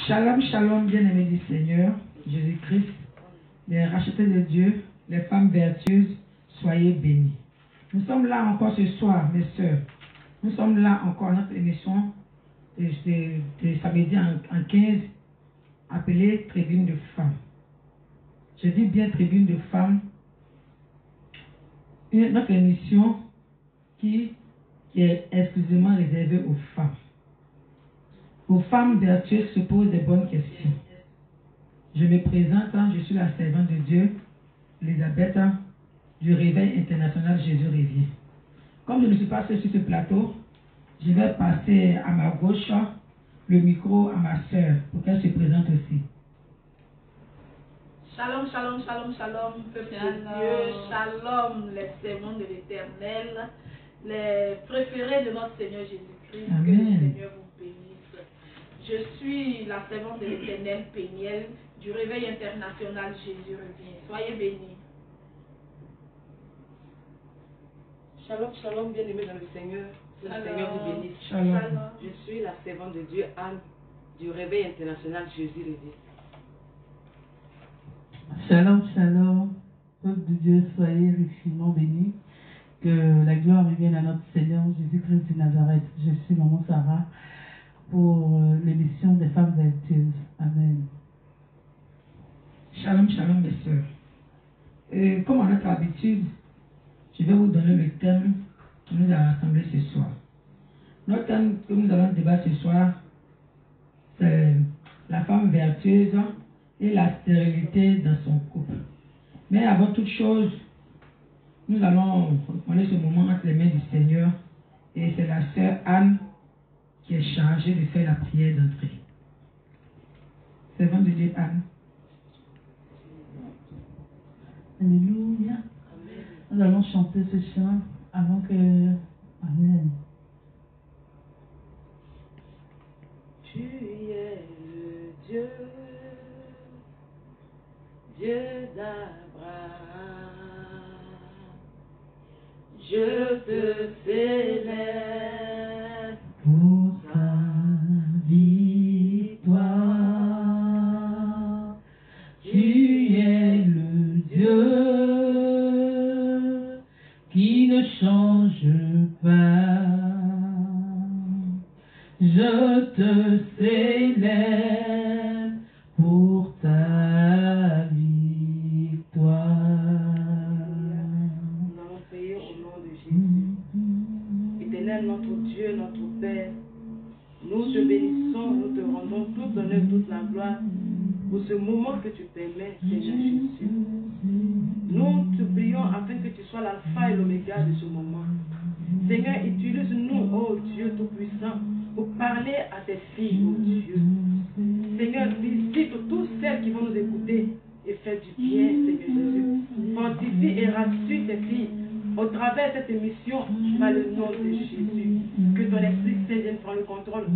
Shalom, shalom, bien-aimés du Seigneur, Jésus-Christ, les rachetés de Dieu, les femmes vertueuses, soyez bénis. Nous sommes là encore ce soir, mes sœurs. Nous sommes là encore à notre émission de samedi en 15, appelée Tribune de femmes. Je dis bien Tribune de femmes. Notre émission qui est exclusivement réservée aux femmes. Aux femmes vertueuses se posent des bonnes questions. Je me présente, je suis la servante de Dieu, Elisabeth, du Réveil International Jésus Revient. Comme je ne suis pas seule sur ce plateau, je vais passer à ma gauche le micro à ma sœur pour qu'elle se présente aussi. Shalom, shalom, shalom, shalom, peuple de Dieu, shalom, les servants de l'Éternel, les préférés de notre Seigneur Jésus-Christ, que le Seigneur vous bénisse. Je suis la servante de l'Éternel Péniel, du Réveil International Jésus Revient. Soyez bénis. Shalom, shalom, bien-aimés dans le Seigneur. Que le Seigneur vous bénisse. Shalom. Je suis la servante de Dieu, Anne, du Réveil International Jésus Revient. Shalom, shalom, peuple de Dieu, soyez richement bénis. Que la gloire revienne à notre Seigneur Jésus-Christ de Nazareth. Je suis Maman Sarah pour l'émission des femmes vertueuses. Amen. Shalom, shalom, mes sœurs. Comme à notre habitude, je vais vous donner le thème qui nous a rassemblés ce soir. Notre thème que nous allons débattre ce soir, c'est la femme vertueuse et la stérilité dans son couple. Mais avant toute chose, nous allons prendre ce moment entre les mains du Seigneur et c'est la sœur Anne qui est chargée de faire la prière d'entrée. Servante de Dieu Anne. Alléluia. Nous allons chanter ce chant avant que... Amen. Tu es le Dieu, Dieu d'Abraham. Je te célèbre Pour ta victoire, tu es le Dieu qui ne change pas. Je te célèbre pour ta victoire. Nous allons prier au nom de Jésus. Éternel, notre Dieu, notre Père, nous te bénissons, nous te rendons tout honneur, toute la gloire pour ce moment que tu permets, Seigneur Jésus. Nous te prions afin que tu sois l'alpha et l'oméga de ce moment. Seigneur, utilise-nous, ô Dieu Tout-Puissant, pour parler à tes filles, ô Dieu. Seigneur, visite toutes celles qui vont nous écouter et faire du bien, Seigneur Jésus. Fortifie et rassure tes filles au travers de cette émission, par le nom de Jésus. Que ton Esprit Saint vienne prendre le contrôle.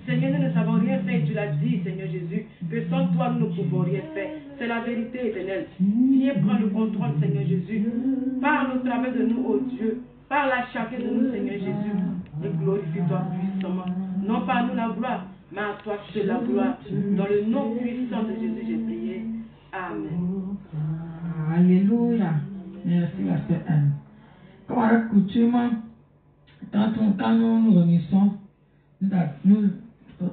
Seigneur, nous ne savons rien faire, tu l'as dit, Seigneur Jésus, que sans toi, nous ne pouvons rien faire. C'est la vérité éternelle. Viens prendre le contrôle, Seigneur Jésus. Parle au travers de nous, ô Dieu. Parle à chacun de nous, Seigneur Jésus. Et glorifie-toi puissamment. Non pas à nous la gloire, mais à toi seul la gloire. Dans le nom puissant de Jésus, j'ai prié. Amen. Alléluia. Merci, la sœur Anne. Comme à notre coutume, quand nous nous réunissons, nous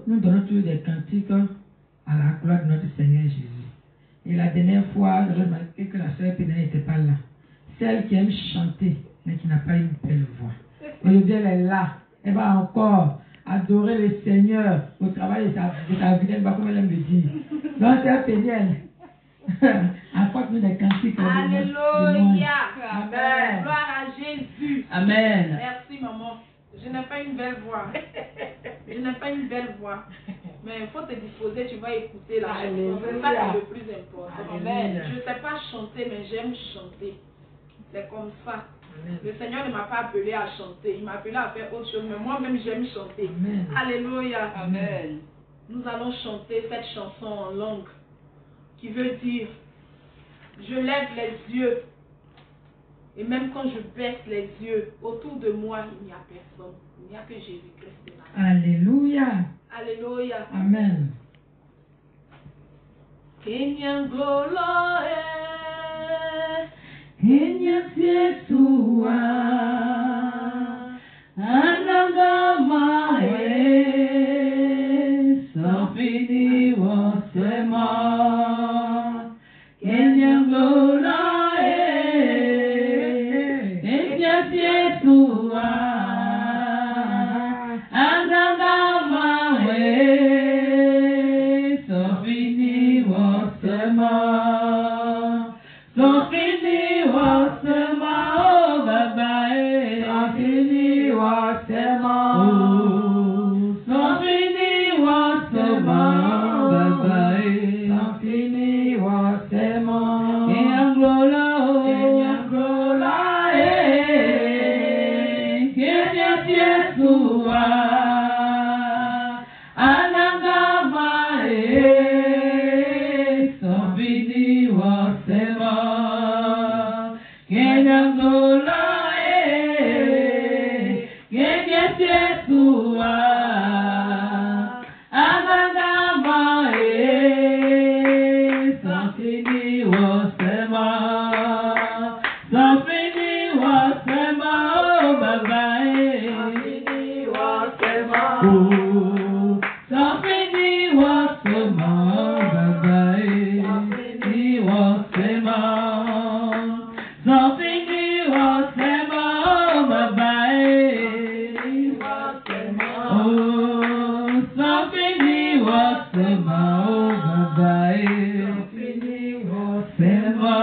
donnons toujours des cantiques à la gloire de notre Seigneur Jésus. Et la dernière fois, j'avais remarqué que la sœur Pénène n'était pas là. Celle qui aime chanter, mais qui n'a pas une belle voix. Aujourd'hui, elle est là. Elle va encore adorer le Seigneur au travail de sa vie, comme elle aime le dire. Donc, sœur Pénène, apporte-nous des cantiques. Alléluia. Amen. Gloire à Jésus. Amen. Merci, maman. Je n'ai pas une belle voix. Je n'ai pas une belle voix. Mais il faut te disposer, tu vas écouter la chanson. C'est ça qui est le plus important. Amen. Je ne sais pas chanter, mais j'aime chanter. C'est comme ça. Le Seigneur ne m'a pas appelé à chanter. Il m'a appelé à faire autre chose. Mais moi-même, j'aime chanter. Amen. Alléluia. Amen. Nous allons chanter cette chanson en langue qui veut dire: je lève les yeux. Et même quand je baisse les yeux, autour de moi, il n'y a personne. Il n'y a que Jésus-Christ. Alléluia. Alléluia. Amen. Kenyangoloe, Kenyasietua, Anangamae, Sofini Wasema, Kenyangoloe, Kenyasietua, Anangamae, Sofini Wasema, Sofini Wasema, oh babae, Sofini Wasema, oh, Sofini Wasema, babae, Sofini Wasema, Kenyanglola, oh, Kenyanglola, Kenyasietua, Anangamae, Sofini Wasema, Kenyanglola, Kenyasietua, Anangamae, Sofini Wasema, Sofini Wasema, oh babae, Sofini Wasema, oh, Sofini Wasema, babae, Sofini Wasema, Sofini Wasema, oh babae, oh, Sofini Wasema, oh babae, Sofini Wasema.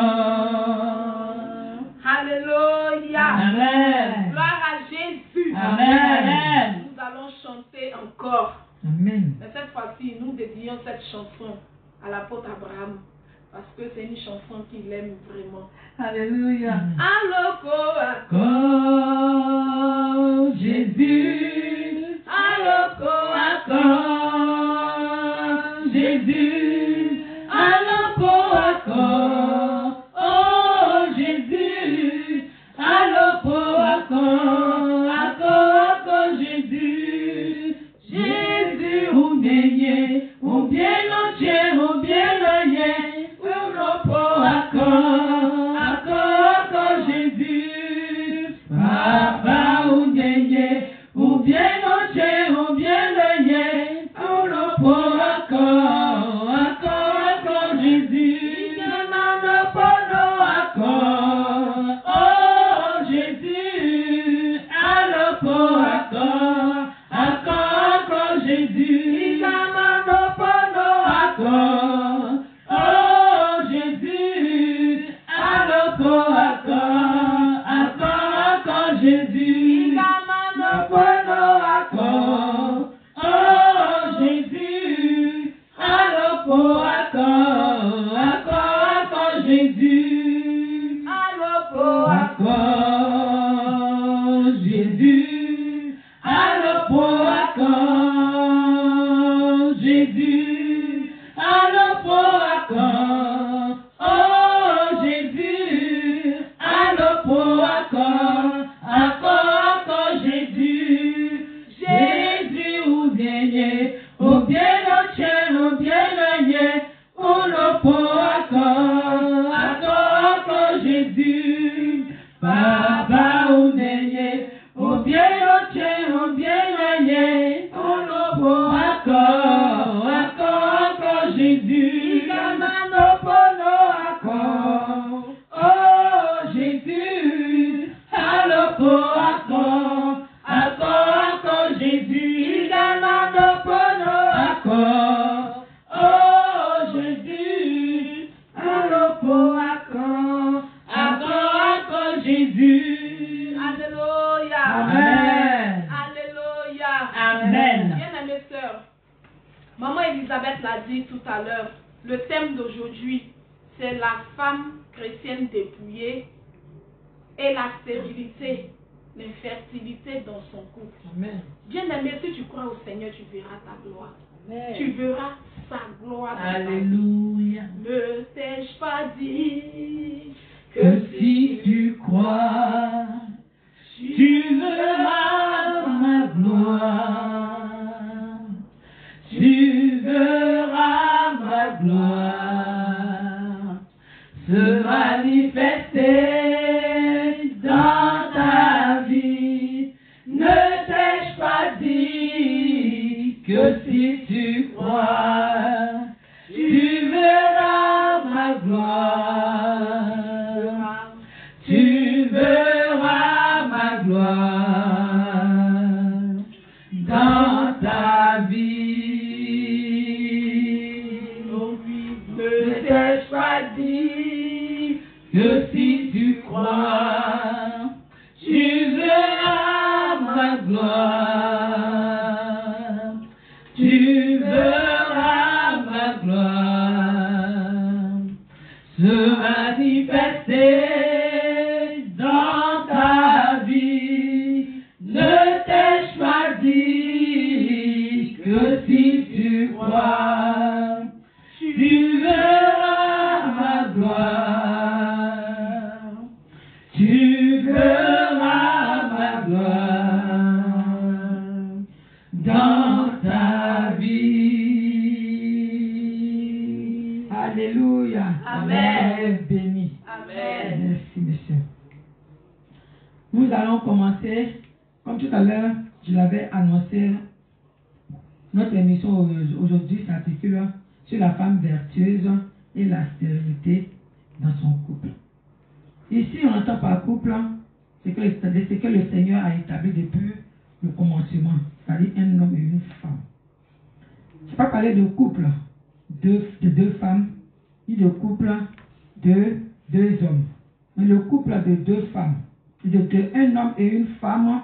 Alléluia. Amen. Gloire à Jésus. Amen. Nous allons chanter encore. Amen. Mais cette fois-ci, nous dédions cette chanson à l'apôtre Abraham. Parce que c'est une chanson qu'il aime vraiment. Alléluia. Aloko, Oh Jésus, aloko, encore Jésus, encore, oh Jésus, encore Jésus, Jésus, ou bien entier, ou bien encore Jésus, Papa, ou bien encore Jésus, oh Jésus, encore Jésus, oh Jésus, encore Jésus, oh Jésus, encore Jésus, encore Jésus, encore Jésus, oh Jésus, encore Jésus, Jésus ou bien encore Jésus, Papa ou bien encore Jésus, oh Jésus, encore Jésus, oh Jésus, encore Jésus. Alléluia. Amen. Alléluia. Amen. Bien-aimées sœurs, Maman Elisabeth l'a dit tout à l'heure, le thème d'aujourd'hui, c'est la femme chrétienne dépouillée et la stérilité, l'infertilité dans son couple. Amen. Bien-aimé, si tu crois au Seigneur, tu verras ta gloire. Amen. Tu verras sa gloire. Alléluia. Ne t'ai-je pas dit Que si tu crois, tu verras ma gloire. Tu verras ma gloire. dit que si tu crois, tu verras ma gloire. Tu verras ma gloire se manifester dans ta vie. Ne t'ai-je pas dit que si tu crois, tu verras ma gloire. Tu verras ma gloire dans ta vie. Alléluia. Amen. Béni. Amen. Merci, monsieur. Nous allons commencer, comme tout à l'heure, je l'avais annoncé, notre émission aujourd'hui s'articule sur la femme vertueuse et la stérilité dans son couple. Ici, on entend par couple ce que le Seigneur a établi depuis le commencement, c'est-à-dire un homme et une femme. Je n'ai pas parlé de couple de deux femmes, ni de couple de deux hommes, mais le couple de deux femmes, un homme et une femme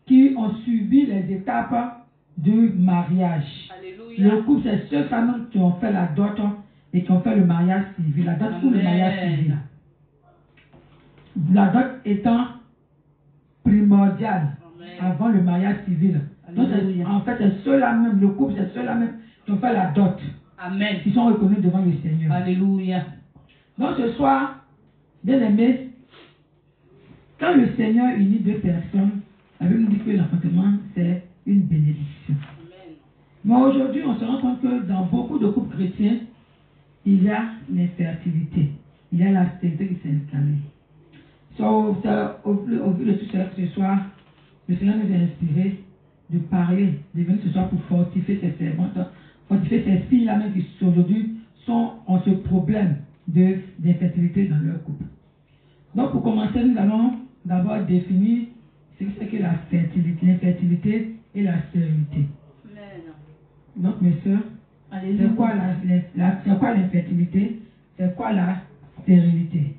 qui ont subi les étapes du mariage. Alléluia. Le couple, c'est ceux femmes qui ont fait la dot et qui ont fait le mariage civil. La dot ou le mariage civil. La dot étant primordiale avant le mariage civil. Donc, en fait, c'est ceux-là même, le couple, c'est ceux-là même qui ont fait la dot. Amen. Qui sont reconnus devant le Seigneur. Alléluia. Donc ce soir, bien aimé, quand le Seigneur unit deux personnes, la Bible nous dit que l'enfantement, c'est une bénédiction. Amen. Mais aujourd'hui, on se rend compte que dans beaucoup de couples chrétiens, il y a l'infertilité. Il y a la stérilité qui s'est installée. Au vu de tout ça, ce soir, le Seigneur nous a inspiré de parler, de venir ce soir pour fortifier ces servantes, fortifier ces filles-là même qui aujourd'hui ont ce problème d'infertilité dans leur couple. Donc pour commencer, nous allons d'abord définir ce que c'est que la fertilité, l'infertilité et la stérilité. Amen. Donc mes soeurs, c'est quoi l'infertilité? C'est quoi la stérilité?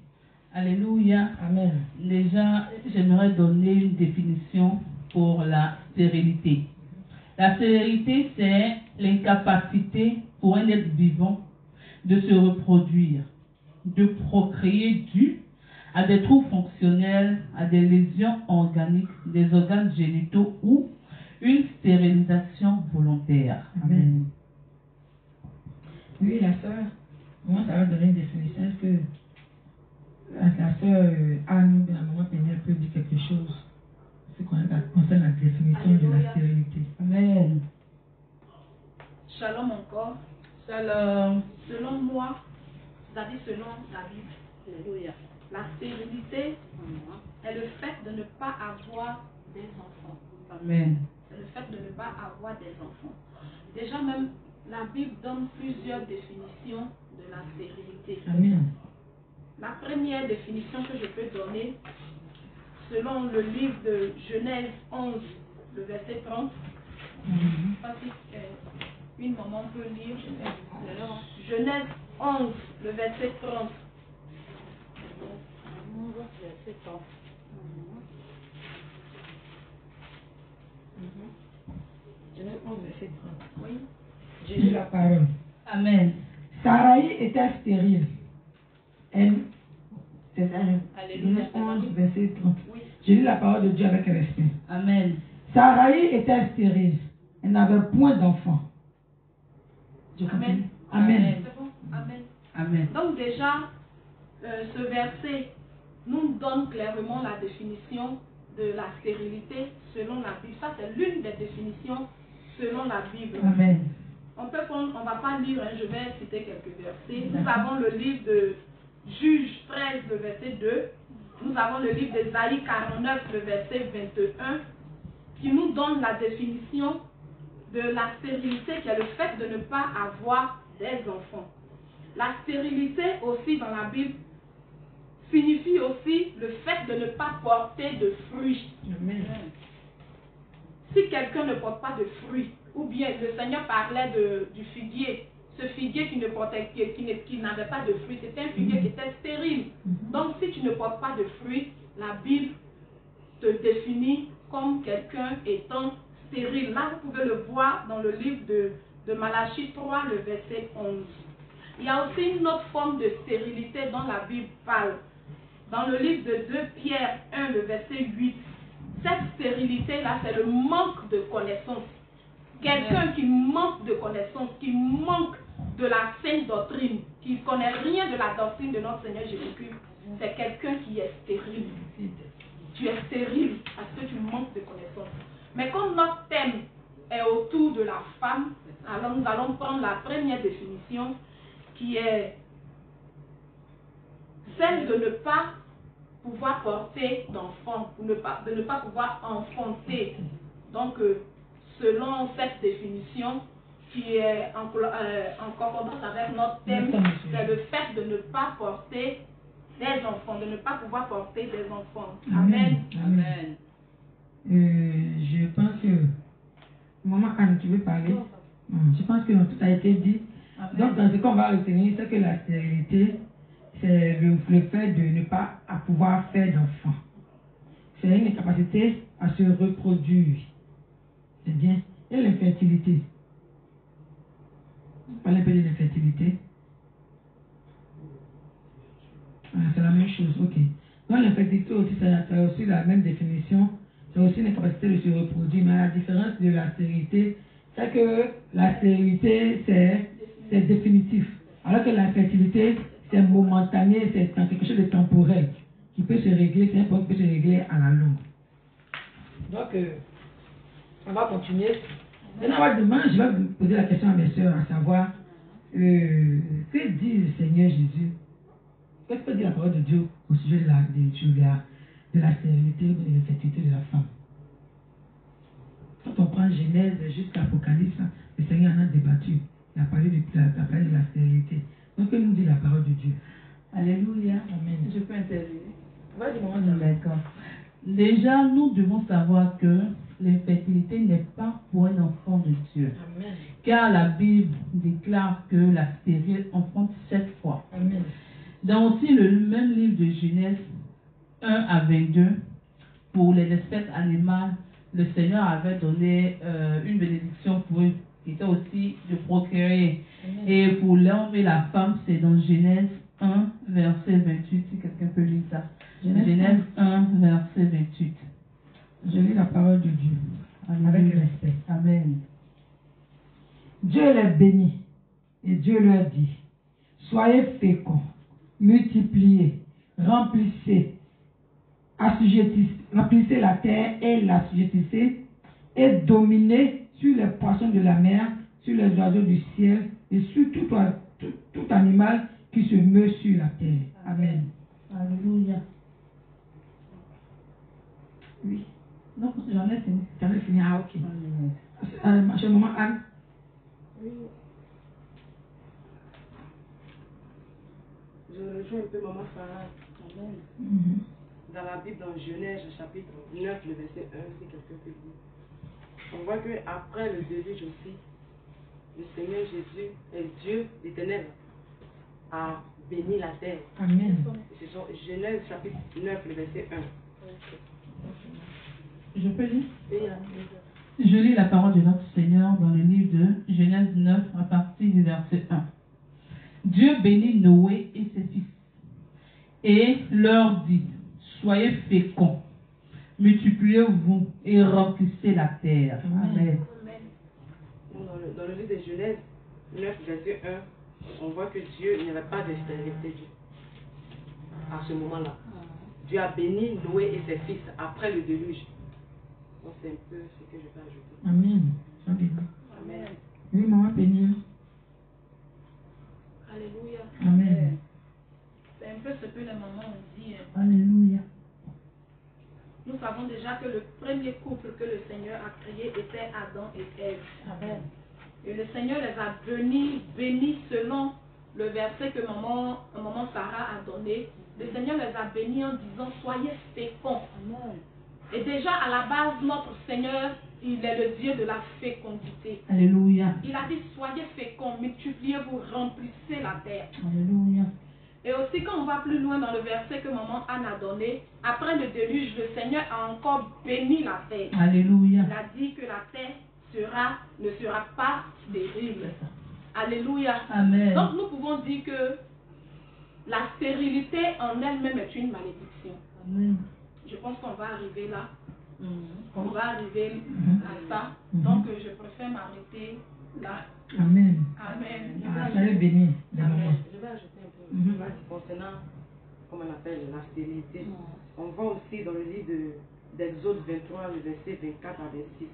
Alléluia. Amen. Déjà, j'aimerais donner une définition pour la stérilité. La stérilité, c'est l'incapacité pour un être vivant de se reproduire, de procréer dû à des troubles fonctionnels, à des lésions organiques, des organes génitaux ou une stérilisation volontaire. Amen. Oui, la sœur, moi ça va donner une définition. Est-ce que la sœur Anne ou la maman Péniel peut dire quelque chose ce qu'on concerne la définition de la stérilité? Amen. Shalom encore. Shalom. Selon moi, c'est-à-dire selon la Bible, alléluia, la stérilité est le fait de ne pas avoir des enfants. Amen. C'est le fait de ne pas avoir des enfants. Déjà même, la Bible donne plusieurs définitions de la stérilité. Amen. La première définition que je peux donner, selon le livre de Genèse 11, le verset 30, parce que une maman peut lire Genèse 11, le verset 30. Verset 30. Genèse 11, verset 30. Oui. J'ai lu la parole. Amen. Sarai était stérile. C'est ça. Alléluia. Genèse 11, verset 30. Oui. J'ai lu la parole de Dieu avec respect. Amen. Sarai était stérile. Elle n'avait point d'enfant. Amen. Amen. C'est bon? Amen. Amen. Donc déjà, ce verset nous donne clairement la définition de la stérilité selon la Bible. Ça, c'est l'une des définitions selon la Bible. Amen. On ne va pas lire, je vais citer quelques versets. Nous avons le livre de Juges 13, le verset 2. Nous avons le livre d'Ésaïe 49, le verset 21, qui nous donne la définition de la stérilité, qui est le fait de ne pas avoir des enfants. La stérilité aussi dans la Bible signifie aussi le fait de ne pas porter de fruits. Amen. Si quelqu'un ne porte pas de fruits, ou bien le Seigneur parlait du figuier, ce figuier qui n'avait pas de fruits, c'était un figuier qui était stérile. Donc si tu ne portes pas de fruits, la Bible te définit comme quelqu'un étant stérile. Là, vous pouvez le voir dans le livre de Malachie 3, le verset 11. Il y a aussi une autre forme de stérilité dont la Bible parle. Dans le livre de 2 Pierre 1, le verset 8, cette stérilité-là, c'est le manque de connaissance. Quelqu'un qui manque de connaissance, qui manque de la sainte doctrine, qui ne connaît rien de la doctrine de notre Seigneur Jésus-Christ, c'est quelqu'un qui est stérile. Tu es stérile parce que tu manques de connaissance. Mais comme notre thème est autour de la femme, alors nous allons prendre la première définition qui est celle de ne pas pouvoir porter d'enfant, de ne pas pouvoir enfanter. Donc, selon cette définition qui est en concordance avec notre thème, c'est le fait de ne pas porter des enfants, de ne pas pouvoir porter des enfants. Amen. Amen. Je pense que, Maman Anne, tu veux parler? Je pense que tout a été dit. Amen. Donc, dans ce qu'on va retenir, c'est que la stérilité, c'est le fait de ne pas pouvoir faire d'enfants. C'est une incapacité à se reproduire. C'est bien. Et l'infertilité. Parlez un peu de l'infertilité. C'est la même chose, ok. Donc l'infertilité aussi, c'est aussi la même définition. C'est aussi une incapacité de se reproduire. Mais la différence de la stérilité, c'est que la stérilité, c'est définitif. Alors que l'infertilité, c'est momentané, c'est quelque chose de temporel qui peut se régler, c'est un problème qui peut se régler à la longue. Donc, on va continuer. Maintenant, demain, je vais vous poser la question à mes soeurs, à savoir, que dit le Seigneur Jésus? Qu'est-ce que dit la parole de Dieu au sujet de la stérilité ou de l'infertilité de la femme? Quand on prend Genèse jusqu'à Apocalypse, le Seigneur en a débattu. Il a parlé de la stérilité. Donc, que nous dit la parole de Dieu? Alléluia. Amen. Je peux intervenir? Vas-y, maman. D'accord. Déjà, nous devons savoir que l'infertilité n'est pas pour un enfant de Dieu. Amen. Car la Bible déclare que la stérile enfante 7 fois. Amen. Dans aussi le même livre de Genèse 1 à 22, pour les espèces animales, le Seigneur avait donné une bénédiction pour eux, qui était aussi de procréer. Amen. Et pour l'homme et la femme, c'est dans Genèse 1, verset 28, si quelqu'un peut lire ça. Genèse 1, verset 28. Je lis la parole de Dieu avec respect. Amen. Dieu les bénit et Dieu leur dit: soyez féconds, multipliez, remplissez la terre et l'assujettissez, et dominez sur les poissons de la mer, sur les oiseaux du ciel et sur tout animal qui se meut sur la terre. Amen. Alléluia. Oui. Non, j'en ai fini. J'en ai fini. Ah, ok. Chez maman Anne. Oui. Je rejoins un peu maman Sarah. Amen. Dans la Bible, dans Genèse, chapitre 9, le verset 1, si quelqu'un peut lire. On voit qu'après le déluge aussi, le Seigneur Jésus est Dieu l'Éternel, a béni la terre. Amen. C'est Genèse chapitre 9, le verset 1. Je peux lire? Oui. Je lis la parole de notre Seigneur dans le livre de Genèse 9 à partir du verset 1. Dieu bénit Noé et ses fils et leur dit: soyez féconds, multipliez-vous et remplissez la terre. Amen. Dans le livre de Genèse 9, verset 1, on voit que Dieu, il n'y avait pas de stérilité à ce moment-là. Dieu a béni Noé et ses fils après le déluge. Donc c'est un peu ce que je peux ajouter. Amen. Amen. Oui, maman Péniel. Alléluia. Amen. C'est un peu ce que les mamans ont dit. Alléluia. Nous savons déjà que le premier couple que le Seigneur a créé était Adam et Ève. Amen. Et le Seigneur les a bénis selon le verset que maman Sarah a donné. Le Seigneur les a bénis en disant: soyez féconds. Amen. Et déjà à la base, notre Seigneur il est le Dieu de la fécondité. Alléluia. Il a dit, soyez féconds, multipliez-vous, remplissez la terre. Alléluia. Et aussi, quand on va plus loin dans le verset que maman Anne a donné, après le déluge, le Seigneur a encore béni la terre. Alléluia. Il a dit que la terre ne sera pas stérile. Alléluia. Amen. Donc, nous pouvons dire que la stérilité en elle-même est une malédiction. Amen. Je pense qu'on va arriver là. On va arriver à ça. Mhm. Donc, je préfère m'arrêter là. Amen. Amen. Soyez bénis. Amen. Je vais ajouter un peu Mhm. concernant, comme on appelle, la stérilité. On voit aussi dans le livre d'Exode 23, le verset 24 à 26.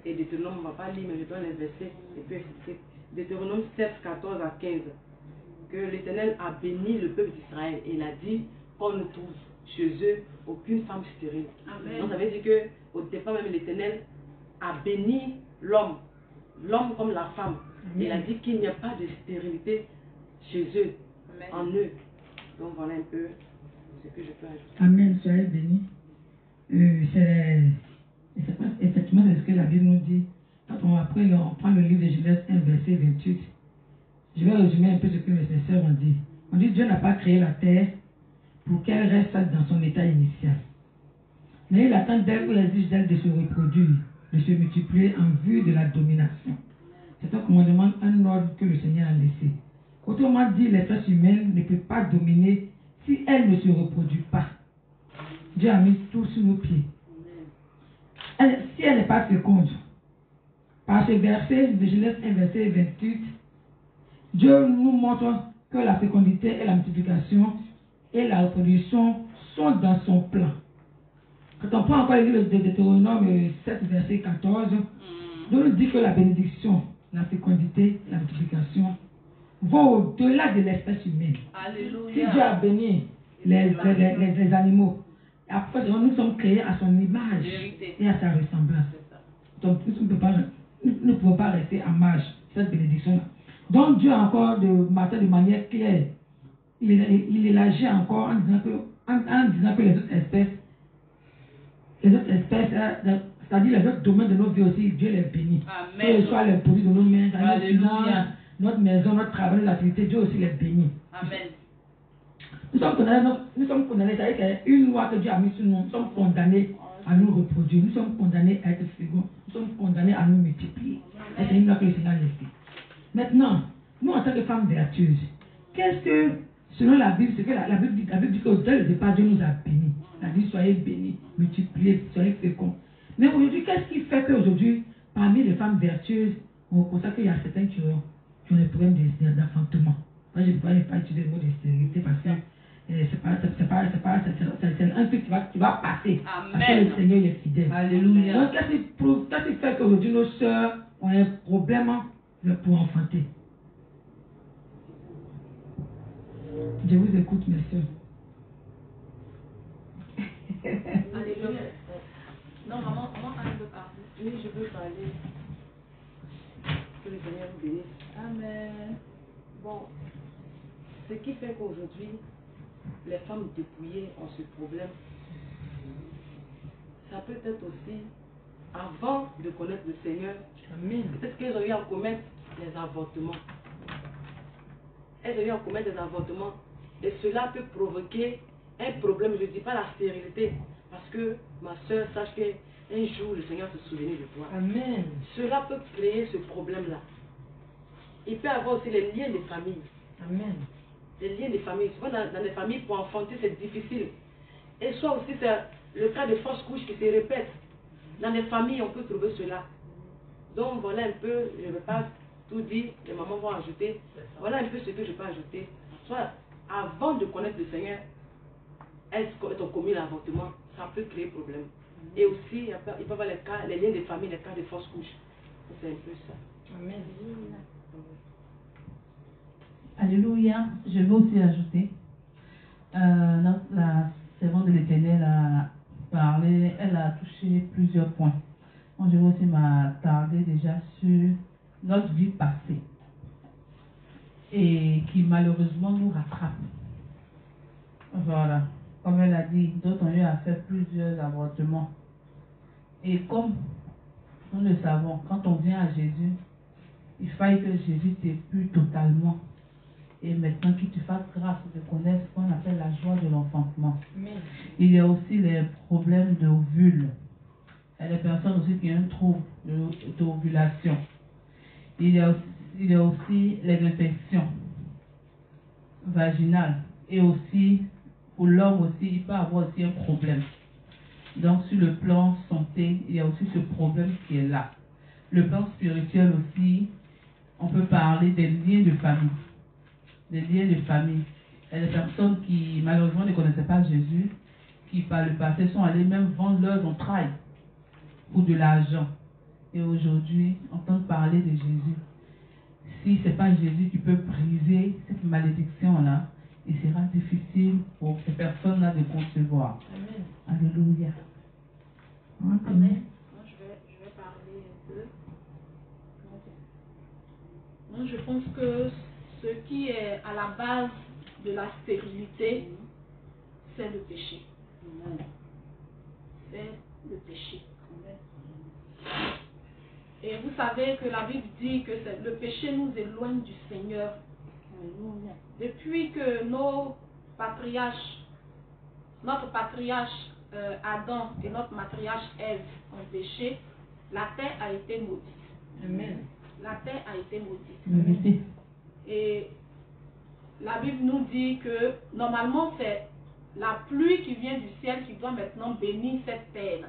Et Deutéronome, on ne va pas lire, mais je donne les versets. Et puis, c'est Deutéronome 7, 14 à 15. Que l'Éternel a béni le peuple d'Israël. Et il a dit qu'on ne trouve chez eux aucune femme stérile. Amen. Donc ça veut dire qu'au départ même l'Éternel a béni l'homme comme la femme. Amen. Il a dit qu'il n'y a pas de stérilité chez eux, Amen. en eux. Donc voilà un peu ce que je peux ajouter. Amen. Soyez bénis. Effectivement, c'est ce que la Bible nous dit. Quand on prend le livre de Genèse 1, verset 28. Je vais résumer un peu ce que mes sœurs ont dit. On dit Dieu n'a pas créé la terre pour qu'elle reste dans son état initial. Mais il attend d'elle ou exige d'elle de se reproduire, de se multiplier en vue de la domination. C'est un commandement, un ordre que le Seigneur a laissé. Autrement dit, l'espèce humaine ne peut pas dominer si elle ne se reproduit pas. Dieu a mis tout sous nos pieds. Si elle n'est pas féconde, par ce verset de Genèse 1, verset 28, Dieu nous montre que la fécondité et la multiplication et la reproduction sont dans son plan. Quand on prend encore le livre de Deutéronome 7, verset 14, Dieu nous dit que la bénédiction, la fécondité et la multiplication vont au-delà de l'espèce humaine. Alléluia. Si Dieu a béni les animaux, après nous sommes créés à son image et à sa ressemblance. Donc nous ne pouvons pas rester à marge cette bénédiction-là. Donc Dieu a encore marqué de manière claire. Il élargit encore en disant que les autres espèces, c'est-à-dire les autres domaines de nos vies aussi, Dieu les bénit. Amen. Que ce soit les produits de nos mains, Alléluia. notre maison, notre travail, nos activités, Dieu aussi les bénit. Amen. Nous sommes condamnés, c'est-à-dire qu'il y a une loi que Dieu a mise sur nous. Nous sommes condamnés à nous reproduire, nous sommes condamnés à être féconds, nous sommes condamnés à nous multiplier. Et c'est une loi que le Seigneur a laissée. Maintenant, nous en tant que femmes vertueuses, qu'est-ce que, selon la Bible, c'est que la Bible dit que dès le départ, Dieu nous a bénis. Elle a dit soyez bénis, multipliez, soyez féconds. Mais aujourd'hui, qu'est-ce qui fait qu'aujourd'hui, parmi les femmes vertueuses, on constate qu'il y a certains qui ont des problèmes d'enfantement. Moi, je ne pourrais pas utiliser le mot de stérilité parce que c'est un truc qui va passer. Amen. Parce que le Seigneur est fidèle. Alléluia. Donc, qu'est-ce qui fait qu'aujourd'hui nos sœurs ont un problème pour enfanter? Je vous écoute, mes sœurs. Alléluia. Non, maman Anne veut parler. Oui, je veux parler. Que le Seigneur vous bénisse. Amen. Bon, ce qui fait qu'aujourd'hui, les femmes dépouillées ont ce problème, ça peut être aussi, avant de connaître le Seigneur, peut-être qu'elles ont eu à commettre des avortements. Elles ont eu à commettre des avortements et cela peut provoquer un problème, je ne dis pas la stérilité, parce que ma soeur sache qu'un jour le Seigneur se souvenait de toi. Amen. Cela peut créer ce problème-là. Il peut y avoir aussi les liens de famille. Amen. Les liens de famille. Souvent dans les familles, pour enfanter, c'est difficile. Et soit aussi, c'est le cas de fausse couche qui se répète. Dans les familles, on peut trouver cela. Donc voilà un peu, je ne vais pas tout dire, les mamans vont ajouter. Voilà un peu ce que je peux ajouter. Soit avant de connaître le Seigneur, elles ont commis l'avortement, ça peut créer problème. Et aussi, il peut y avoir les liens de famille, les cas de fausse couche. C'est un peu ça. Amen. Alléluia. Je veux aussi ajouter, la servante de l'Éternel a parlé, elle a touché plusieurs points. Moi, je veux aussi m'attarder déjà sur notre vie passée et qui malheureusement nous rattrape. Voilà. Comme elle a dit, d'autres ont eu à faire plusieurs avortements. Et comme nous le savons, quand on vient à Jésus, il faille que Jésus t'épure totalement. Et maintenant qu'il te fasse grâce de connaître ce qu'on appelle la joie de l'enfantement. Il y a aussi les problèmes d'ovule. Il y a des personnes aussi qui ont un trouble d'ovulation. Il y a aussi les infections vaginales. Et aussi, pour l'homme aussi, il peut avoir aussi un problème. Donc, sur le plan santé, il y a aussi ce problème qui est là. Le plan spirituel aussi, on peut parler des liens de famille. Des liens de famille. Il y a des personnes qui, malheureusement, ne connaissaient pas Jésus, qui, par le passé, sont allées même vendre leurs entrailles pour de l'argent. Et aujourd'hui, entendre parler de Jésus. Si ce n'est pas Jésus qui peut briser cette malédiction-là, il sera difficile pour ces personnes-là de concevoir. Amen. Alléluia. Amen. Moi, je vais parler un peu. Moi, je pense que ce qui est à la base de la stérilité, c'est le péché. C'est le péché. Et vous savez que la Bible dit que le péché nous éloigne du Seigneur. Depuis que notre patriarche Adam et notre matriarche Ève ont péché, la terre a été maudite. Amen. La terre a été maudite. Et la Bible nous dit que normalement c'est la pluie qui vient du ciel qui doit maintenant bénir cette terre.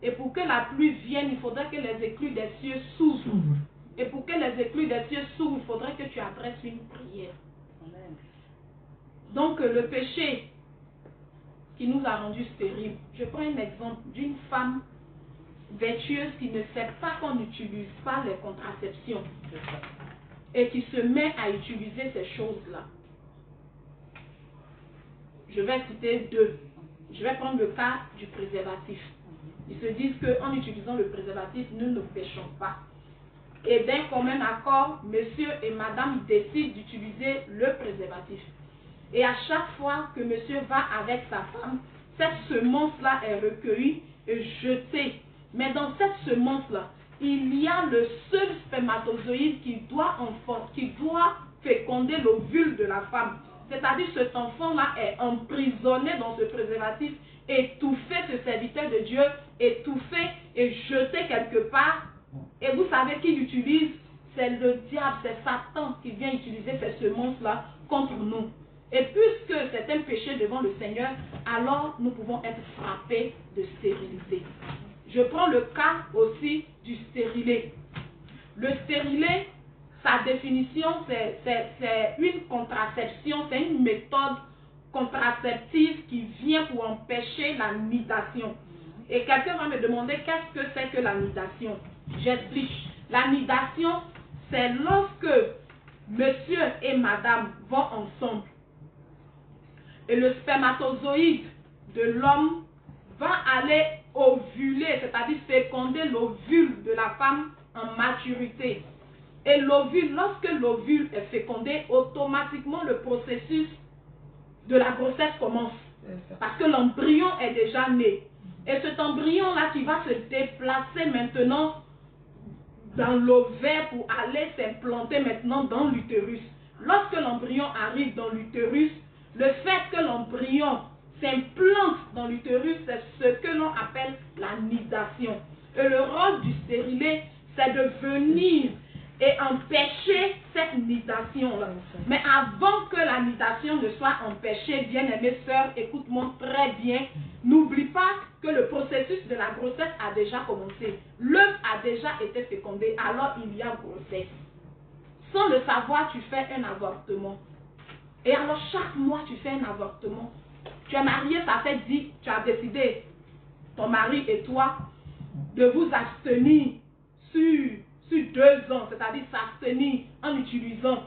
Et pour que la pluie vienne, il faudrait que les écluses des cieux s'ouvrent. Et pour que les écluses des cieux s'ouvrent, il faudrait que tu adresses une prière. Amen. Donc le péché qui nous a rendus stériles. Je prends un exemple d'une femme vertueuse qui ne sait pas qu'on n'utilise pas les contraceptions et qui se met à utiliser ces choses-là. Je vais citer deux. Je vais prendre le cas du préservatif. Ils se disent qu'en utilisant le préservatif, nous ne péchons pas. Et d'un commun accord, monsieur et madame décident d'utiliser le préservatif. Et à chaque fois que monsieur va avec sa femme, cette semence-là est recueillie et jetée. Mais dans cette semence-là, il y a le seul spermatozoïde qui doit féconder l'ovule de la femme. C'est-à-dire que cet enfant-là est emprisonné dans ce préservatif, étouffé, ce serviteur de Dieu, étouffé et jeté quelque part. Et vous savez qui l'utilise? C'est le diable, c'est Satan qui vient utiliser ces semences-là contre nous. Et puisque c'est un péché devant le Seigneur, alors nous pouvons être frappés de stérilité. Je prends le cas aussi du stérilet. Le stérilet, sa définition, c'est une contraception, c'est une méthode contraceptive qui vient pour empêcher la nidation. Et quelqu'un va me demander qu'est-ce que c'est que la nidation. J'explique. La nidation, c'est lorsque monsieur et madame vont ensemble et le spermatozoïde de l'homme va aller ovuler, c'est-à-dire féconder l'ovule de la femme en maturité. Et l'ovule, lorsque l'ovule est fécondé, automatiquement le processus de la grossesse commence. Parce que l'embryon est déjà né. Et cet embryon-là qui va se déplacer maintenant dans l'ovaire pour aller s'implanter maintenant dans l'utérus. Lorsque l'embryon arrive dans l'utérus, le fait que l'embryon s'implante dans l'utérus, c'est ce que l'on appelle la nidation. Et le rôle du stérilet, c'est de venir et empêcher cette nidation-là. Mais avant que la nidation ne soit empêchée, bien-aimée sœur, écoute-moi très bien, n'oublie pas que le processus de la grossesse a déjà commencé. L'œuf a déjà été fécondé, alors il y a grossesse. Sans le savoir, tu fais un avortement. Et alors chaque mois, tu fais un avortement. Tu es marié, ça fait 10, tu as décidé, ton mari et toi, de vous abstenir sur 2 ans, c'est-à-dire s'abstenir en utilisant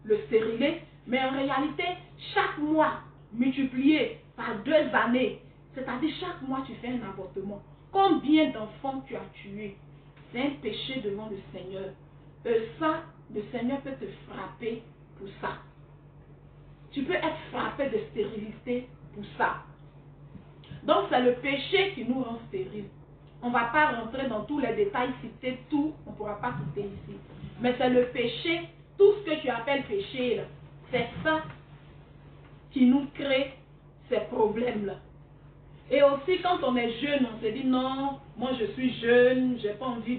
le stérilet, mais en réalité, chaque mois multiplié par 2 années, c'est-à-dire chaque mois tu fais un avortement. Combien d'enfants tu as tués? C'est un péché devant le Seigneur. Ça, le Seigneur peut te frapper pour ça. Tu peux être frappé de stérilité pour ça. Donc c'est le péché qui nous rend stériles. On ne va pas rentrer dans tous les détails, citer tout, on ne pourra pas quitter ici. Mais c'est le péché, tout ce que tu appelles péché, c'est ça qui nous crée ces problèmes-là. Et aussi, quand on est jeune, on se dit non, moi je suis jeune, je n'ai pas envie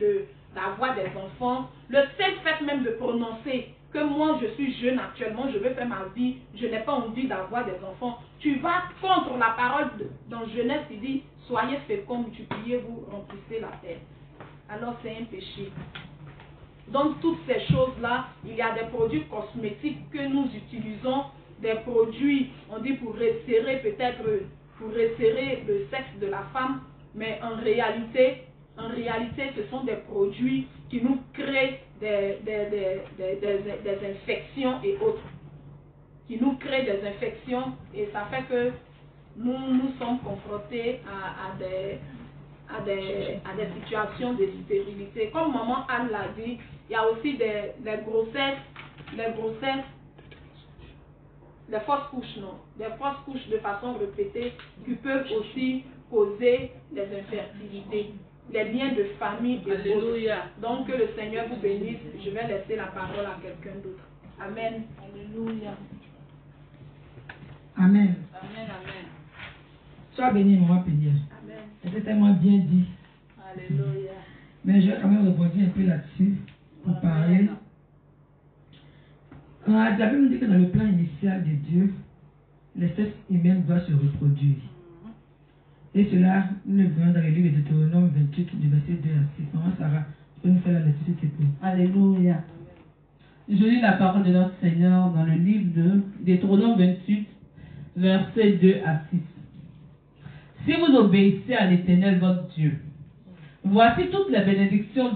d'avoir des enfants. Le seul fait même de prononcer que moi je suis jeune actuellement, je veux faire ma vie, je n'ai pas envie d'avoir des enfants. Tu vas contre la parole dans Genèse qui dit soyez féconds, multipliez, vous remplissez la terre. Alors c'est un péché. Donc toutes ces choses-là, il y a des produits cosmétiques que nous utilisons, des produits, on dit pour resserrer peut-être, pour resserrer le sexe de la femme, mais en réalité, ce sont des produits qui nous créent des infections et autres. Qui nous créent des infections et ça fait que nous sommes confrontés à des situations de stérilité. Comme maman Anne l'a dit, il y a aussi des grossesses, les fausses couches, non, des fausses couches de façon répétée qui peuvent aussi causer des infertilités, des liens de famille et Alléluia. Donc que le Seigneur vous bénisse. Je vais laisser la parole à quelqu'un d'autre. Amen. Alléluia. Amen. Amen, amen. Sois béni, maman Péniel. Amen. C'était tellement bien dit. Alléluia. Mais je vais quand même rebondir un peu là-dessus pour parler. La Bible nous dit que dans le plan initial de Dieu, l'espèce humaine doit se reproduire. Et cela, nous le voyons dans le livre de Deutéronome 28, du verset 2 à 6. Maman Sarah, tu peux nous faire la lecture s'il te plaît. Alléluia. Je lis la parole de notre Seigneur dans le livre de Deutéronome 28, versets 2 à 6. Si vous obéissez à l'Éternel votre Dieu, voici toutes les bénédictions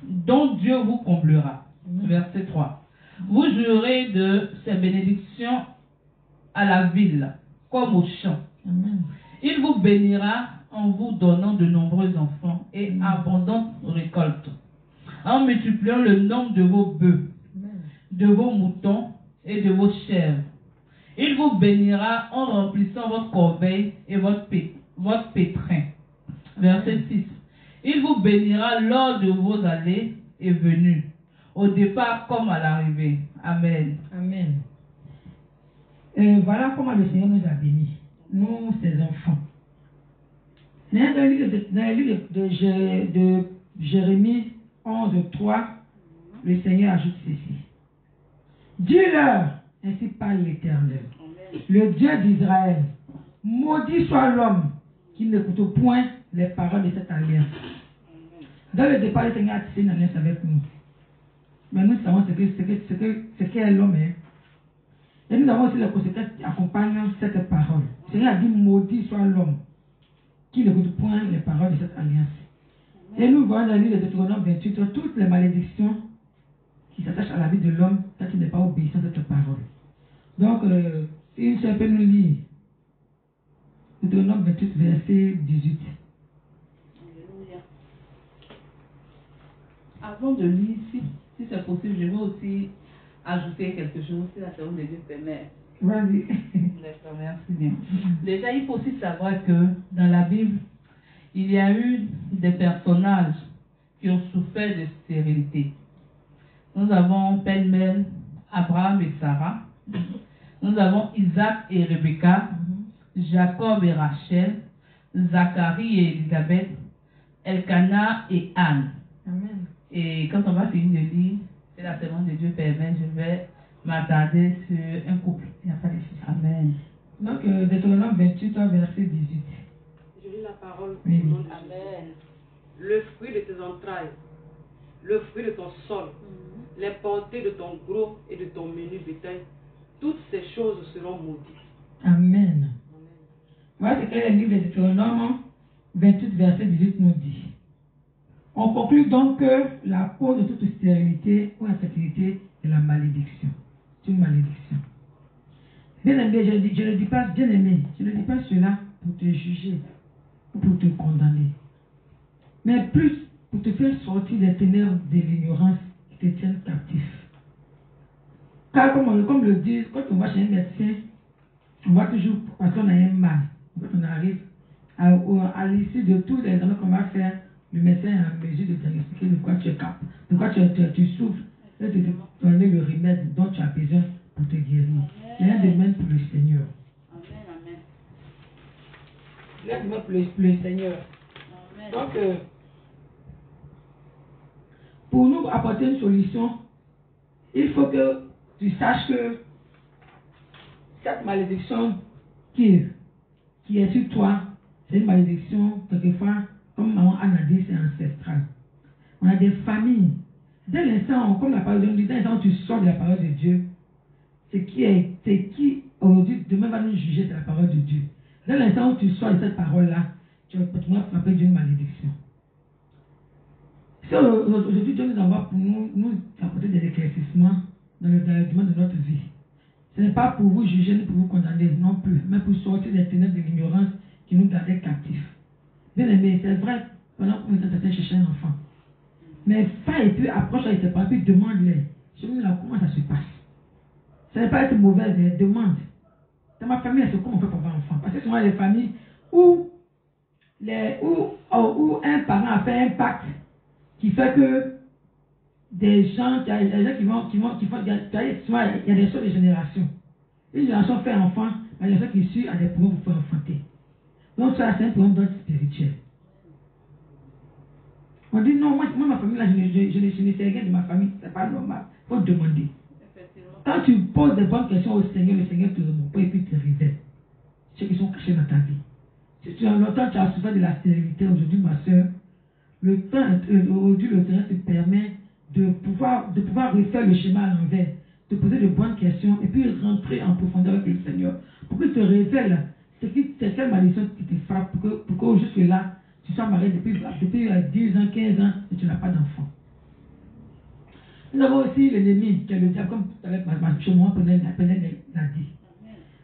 dont Dieu vous comblera. Verset 3. Vous jouirez de ces bénédictions à la ville, comme au champ. Amen. Il vous bénira en vous donnant de nombreux enfants et abondantes récoltes, en multipliant le nombre de vos bœufs, de vos moutons et de vos chèvres. Il vous bénira en remplissant votre corbeille et votre pétrin. Verset 6. Il vous bénira lors de vos allées et venues, au départ comme à l'arrivée. Amen. Amen. Voilà comment le Seigneur nous a bénis, nous, ses enfants. Dans le livre de Jérémie 11, 3, le Seigneur ajoute ceci. Dis-leur, ainsi parle l'Éternel, le Dieu d'Israël, maudit soit l'homme qui n'écoute point les paroles de cette alliance. Dans le départ, le Seigneur a tissé une alliance avec nous. Mais nous savons ce qu'est l'homme. Hein. Et nous avons aussi les conséquences qui accompagnent cette parole. Le Seigneur a dit maudit soit l'homme qui n'écoute point les paroles de cette alliance. Et nous voyons dans le livre de Deutéronome 28 toutes les malédictions qui s'attachent à la vie de l'homme quand il n'est pas obéissant à cette parole. Donc, si une seule peut nous lire Deutéronome 28, verset 18. Alléluia. Avant de lire, si c'est possible, je veux aussi ajouter quelque chose si la seconde de Dieu permet. Vas-y. D'accord, merci bien. Déjà, il faut aussi savoir que dans la Bible, il y a eu des personnages qui ont souffert de stérilité. Nous avons pêle-mêle Abraham et Sarah. Nous avons Isaac et Rebecca, Jacob et Rachel, Zacharie et Élisabeth, Elkanah et Anne. Amen. Et quand on va finir de lire, si la seconde de Dieu permet, je vais m'attarder sur un couple. Il n'y a pas de souci. Amen. Donc, Deutéronome 28, verset 18. Je lis la parole Oui. au nom de Jésus. Amen. Le fruit de tes entrailles, le fruit de ton sol, les portées de ton gros et de ton menu bétail, toutes ces choses seront maudites. Amen. Voilà ce que le livre de Deutéronome 28, verset 18 nous dit. On conclut donc que la cause de toute stérilité ou infertilité est la malédiction. C'est une malédiction. Bien aimé, je ne dis pas, bien aimé, je ne dis pas cela pour te juger ou pour te condamner, mais plus pour te faire sortir des ténèbres de l'ignorance qui te tiennent captif. Car comme le dit, quand on va chez un médecin, on va toujours, parce qu'on a un mal, quand on arrive, à l'issue de tous les examens qu'on va faire, le médecin est en mesure de diagnostiquer de quoi tu es capable, de quoi tu souffres, et de te donner le remède dont tu as besoin pour te guérir. Il y a un domaine pour le Seigneur. Amen. Il y a un domaine pour le Seigneur. Amen. Donc, pour nous apporter une solution, il faut que tu saches que cette malédiction qui est sur toi, c'est une malédiction, quelquefois, comme maman Anne a dit, c'est ancestral. On a des familles. Dès l'instant, comme la parole de Dieu, dès l'instant où tu sors de la parole de Dieu, c'est qui aujourd'hui, demain va nous juger, c'est la parole de Dieu. Dès l'instant où tu sors de cette parole-là, tu vas continuer à frapper d'une malédiction. Si aujourd'hui Dieu nous envoie pour nous apporter des éclaircissements dans le domaine de notre vie, ce n'est pas pour vous juger ni pour vous condamner non plus, mais pour sortir des ténèbres de l'ignorance qui nous gardait captifs. Bien aimé, c'est vrai, pendant qu'on était en train de chercher un enfant. Mais va et puis approche avec tes parents, puis demande-les. Je me dis là, comment ça se passe? Ce n'est pas être mauvais, mais demande. Dans ma famille, c'est comment on fait pour avoir un enfant? Parce que souvent les familles où un parent a fait un pacte qui fait que des gens, il y a des gens qui font, il y a des choses de génération. Une génération fait enfant, la génération qui suit a des problèmes pour faire enfanter. Donc ça, c'est un problème d'ordre spirituel. On dit non, moi ma famille, là, je ne sais rien de ma famille, c'est pas normal. Il faut demander. Quand tu poses des bonnes questions au Seigneur, le Seigneur te répond et puis te révèle ceux qui sont cachés dans ta vie. Si tu as longtemps tu as souffert de la stérilité, aujourd'hui ma soeur, aujourd'hui le Seigneur te permet de pouvoir refaire le schéma à l'envers, te poser de bonnes questions et puis rentrer en profondeur avec le Seigneur pour qu'il te révèle c'est quelle malédiction qui te frappe pour que jusque-là tu sois marié depuis 10 ans, 15 ans et tu n'as pas d'enfant. Nous avons aussi l'ennemi qui est le diable, comme tout à l'heure ma l'a dit.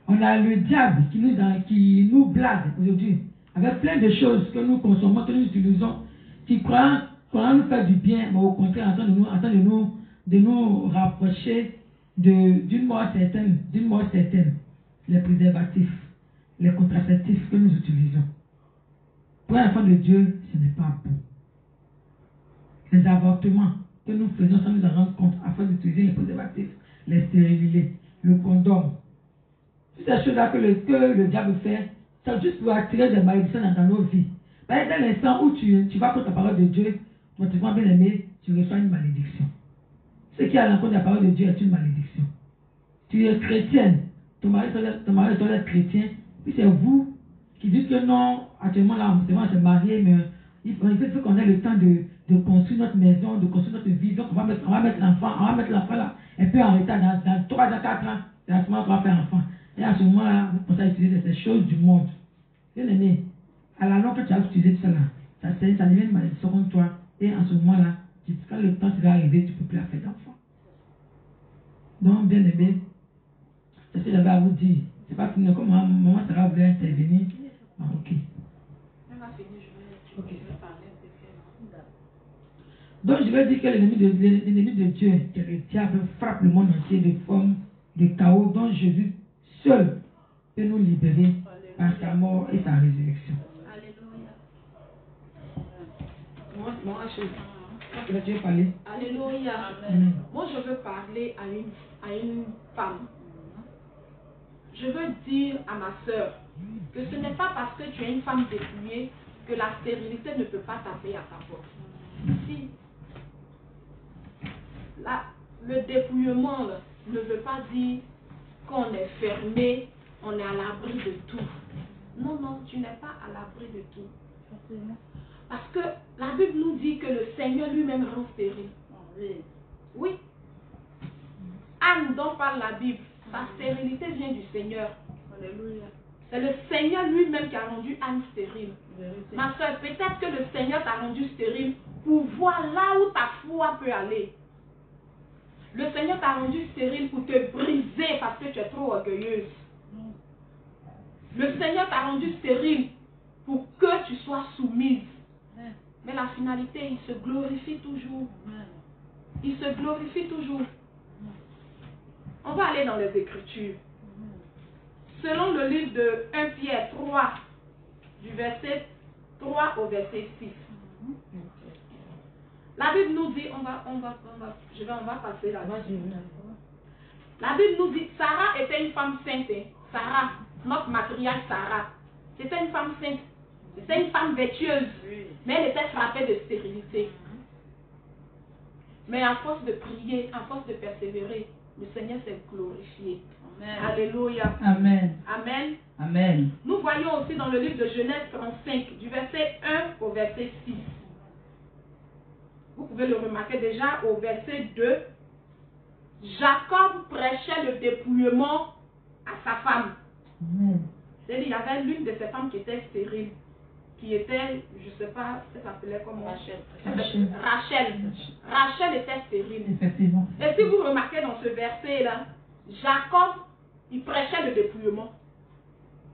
On a le diable qui nous blague aujourd'hui avec plein de choses que nous consommons, que nous utilisons, qui croient qu'on va nous faire du bien, mais au contraire, en train de nous rapprocher d'une mort certaine, les préservatifs, les contraceptifs que nous utilisons. Pour un enfant de Dieu, ce n'est pas bon. Les avortements que nous faisons sans nous en rendre compte, afin d'utiliser les préservatifs, les stérilisés, le condom. Toutes ces choses-là que le diable fait, c'est juste pour attirer des malédictions dans nos vies. Dans l'instant où tu vas contre la parole de Dieu, votre bien aimé, tu reçois une malédiction. Ce qui est à l'encontre de la parole de Dieu est une malédiction. Tu es chrétienne, ton mari doit être chrétien, puis c'est vous qui dites que non, actuellement là, on s'est marié, mais il faut qu'on ait le temps de construire notre maison, de construire notre vie. Donc on va mettre l'enfant là, et puis en retard, dans 3 ans, 4 ans, c'est à ce moment qu'on va faire enfant. Et à ce moment-là, vous pensez à utiliser ces choses du monde. Bien aimé, à la longue, quand tu as utilisé tout ça là, ça devient une malédiction contre toi. Et en ce moment-là, quand le temps va arriver, tu ne peux plus la faire d'enfant. Donc, bien aimé, c'est ce que j'avais à vous dire. C'est pas fini. Comme maman Sarah voulait intervenir. Ah, ok. Donc, je vais dire que l'ennemi de Dieu, que le diable, frappe le monde entier de forme de chaos dont Jésus seul peut nous libérer par sa mort et sa résurrection. Alléluia. Moi, je veux parler à une femme. Je veux dire à ma soeur que ce n'est pas parce que tu es une femme dépouillée que la stérilité ne peut pas taper à ta porte. Si le dépouillement là, ne veut pas dire qu'on est fermé, on est à l'abri de tout. Non, non, tu n'es pas à l'abri de tout. Parce que la Bible nous dit que le Seigneur lui-même rend stérile. Oui. Anne dont parle la Bible, sa stérilité vient du Seigneur. Alléluia. C'est le Seigneur lui-même qui a rendu Anne stérile. Ma soeur, peut-être que le Seigneur t'a rendu stérile pour voir là où ta foi peut aller. Le Seigneur t'a rendu stérile pour te briser parce que tu es trop orgueilleuse. Le Seigneur t'a rendu stérile pour que tu sois soumise. Mais la finalité, il se glorifie toujours. Il se glorifie toujours. On va aller dans les Écritures. Selon le livre de 1 Pierre 3, du verset 3 au verset 6. La Bible nous dit, on va passer là-bas. La Bible nous dit, Sarah était une femme sainte. Sarah, notre matriarche Sarah, c'était une femme sainte. C'était une femme vertueuse, mais elle était frappée de stérilité. Mais à force de prier, à force de persévérer, le Seigneur s'est glorifié. Amen. Alléluia. Amen. Amen. Amen. Nous voyons aussi dans le livre de Genèse 35, du verset 1 au verset 6. Vous pouvez le remarquer déjà au verset 2. Jacob prêchait le dépouillement à sa femme. C'est-à-dire, il y avait l'une de ses femmes qui était stérile, qui était, je ne sais pas, elle s'appelait comment? Rachel était stérile. Effectivement. Et si vous remarquez dans ce verset-là, Jacob, il prêchait le dépouillement.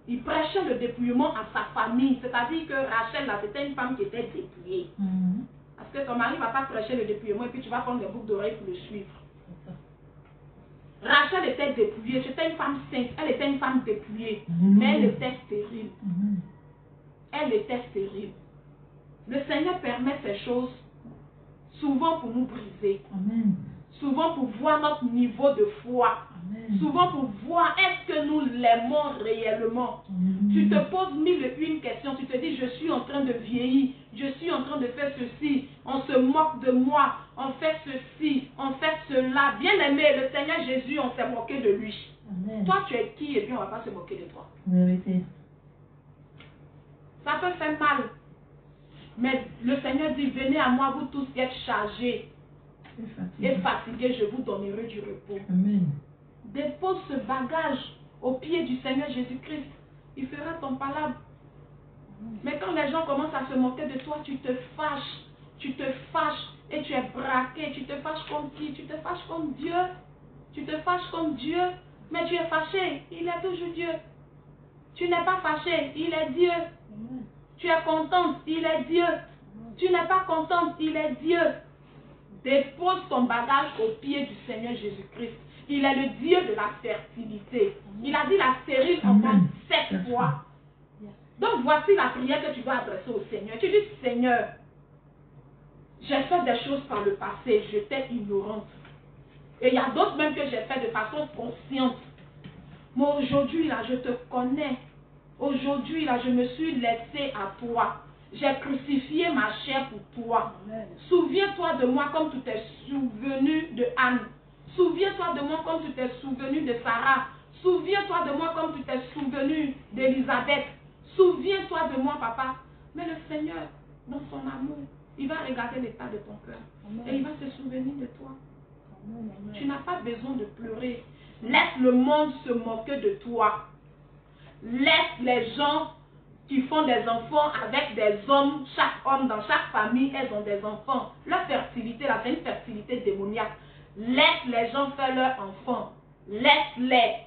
Il prêchait le dépouillement à sa famille. C'est-à-dire que Rachel, là, c'était une femme qui était dépouillée. Parce que ton mari ne va pas prêcher le dépouillement et puis tu vas prendre des boucles d'oreilles pour le suivre. Rachel était dépouillée. C'était une femme sainte. Elle était une femme dépouillée. Mais elle était stérile. Elle était stérile. Le Seigneur permet ces choses souvent pour nous briser. Amen. Souvent pour voir notre niveau de foi. Amen. Souvent pour voir est-ce que nous l'aimons réellement. Amen. Tu te poses mille et une questions. Tu te dis je suis en train de vieillir. Je suis en train de faire ceci. On se moque de moi. On fait ceci. On fait cela. Bien aimé, le Seigneur Jésus, on s'est moqué de lui. Amen. Toi tu es qui et puis on ne va pas se moquer de toi. Vérité. Ça peut faire mal. Mais le Seigneur dit venez à moi vous tous qui êtes chargés et fatigués, je vous donnerai du repos. Amen. Dépose ce bagage au pied du Seigneur Jésus-Christ. Il fera ton palabre. Mais quand les gens commencent à se moquer de toi, tu te fâches et tu es braqué. Tu te fâches contre qui? Tu te fâches contre Dieu. Tu te fâches contre Dieu, mais tu es fâché. Il est toujours Dieu. Tu n'es pas fâché, il est Dieu. Tu es contente, il est Dieu. Tu n'es pas contente, il est Dieu. Dépose ton bagage au pied du Seigneur Jésus-Christ. Il est le Dieu de la fertilité. Il a dit la stérile enfante 7 fois. Donc voici la prière que tu dois adresser au Seigneur. Tu dis Seigneur, j'ai fait des choses par le passé, j'étais ignorante. Et il y a d'autres même que j'ai fait de façon consciente. Mais aujourd'hui là, je te connais. Aujourd'hui là, je me suis laissé à toi. J'ai crucifié ma chair pour toi. Souviens-toi de moi comme tu t'es souvenu de Anne. Souviens-toi de moi comme tu t'es souvenu de Sarah. Souviens-toi de moi comme tu t'es souvenu d'Élisabeth. Souviens-toi de moi, papa. Mais le Seigneur, dans son amour, il va regarder l'état de ton cœur. Et il va se souvenir de toi. Tu n'as pas besoin de pleurer. Laisse le monde se moquer de toi. Laisse les gens qui font des enfants avec des hommes, chaque homme dans chaque famille, elles ont des enfants. Leur fertilité, là, c'est une fertilité démoniaque. Laisse les gens faire leurs enfants. Laisse-les.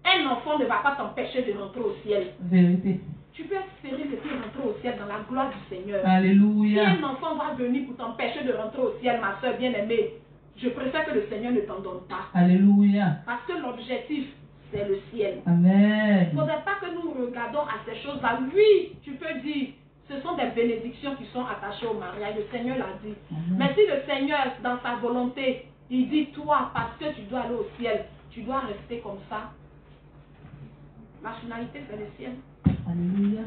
Un enfant ne va pas t'empêcher de rentrer au ciel. Vérité. Tu peux être stérile et puis rentrer au ciel dans la gloire du Seigneur. Alléluia. Si un enfant va venir pour t'empêcher de rentrer au ciel, ma soeur bien-aimée, je préfère que le Seigneur ne t'en donne pas. Alléluia. Parce que l'objectif, c'est le ciel. Amen. Il ne faudrait pas que nous regardons à ces choses-là. Oui, tu peux dire, ce sont des bénédictions qui sont attachées au mariage. Le Seigneur l'a dit. Amen. Mais si le Seigneur, dans sa volonté, il dit, toi, parce que tu dois aller au ciel, tu dois rester comme ça. La finalité, c'est le ciel. Alléluia.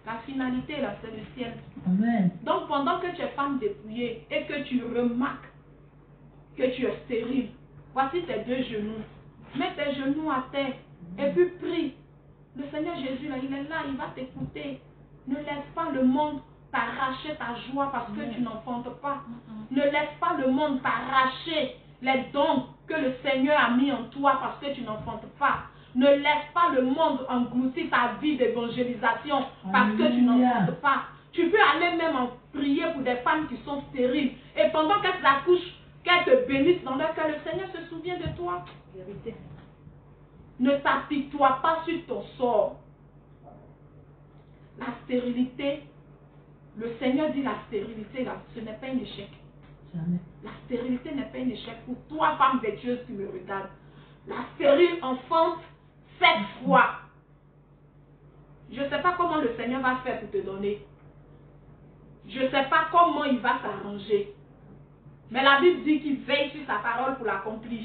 La finalité, là, c'est le ciel. Amen. Donc, pendant que tu es femme dépouillée et que tu remarques que tu es stérile, voici tes deux genoux. Mets tes genoux à terre et puis prie. Le Seigneur Jésus, là, il est là, il va t'écouter. Ne laisse pas le monde t'arracher ta joie parce que tu n'enfantes pas. Ne laisse pas le monde t'arracher les dons que le Seigneur a mis en toi parce que tu n'enfantes pas. Ne laisse pas le monde engloutir ta vie d'évangélisation parce que tu n'enfantes pas. Tu peux aller même en prier pour des femmes qui sont stériles. Et pendant qu'elles accouchent, qu'elles te bénissent dans leur cœur, le Seigneur se souvient de toi. Vérité. Ne t'apitoie pas sur ton sort. La stérilité, le Seigneur dit la stérilité, là, ce n'est pas un échec. Jamais. La stérilité n'est pas un échec. Pour toi, femme vertueuse qui me regarde, la stérile enfante 7 fois. Je ne sais pas comment le Seigneur va faire pour te donner. Je ne sais pas comment il va s'arranger. Mais la Bible dit qu'il veille sur sa parole pour l'accomplir.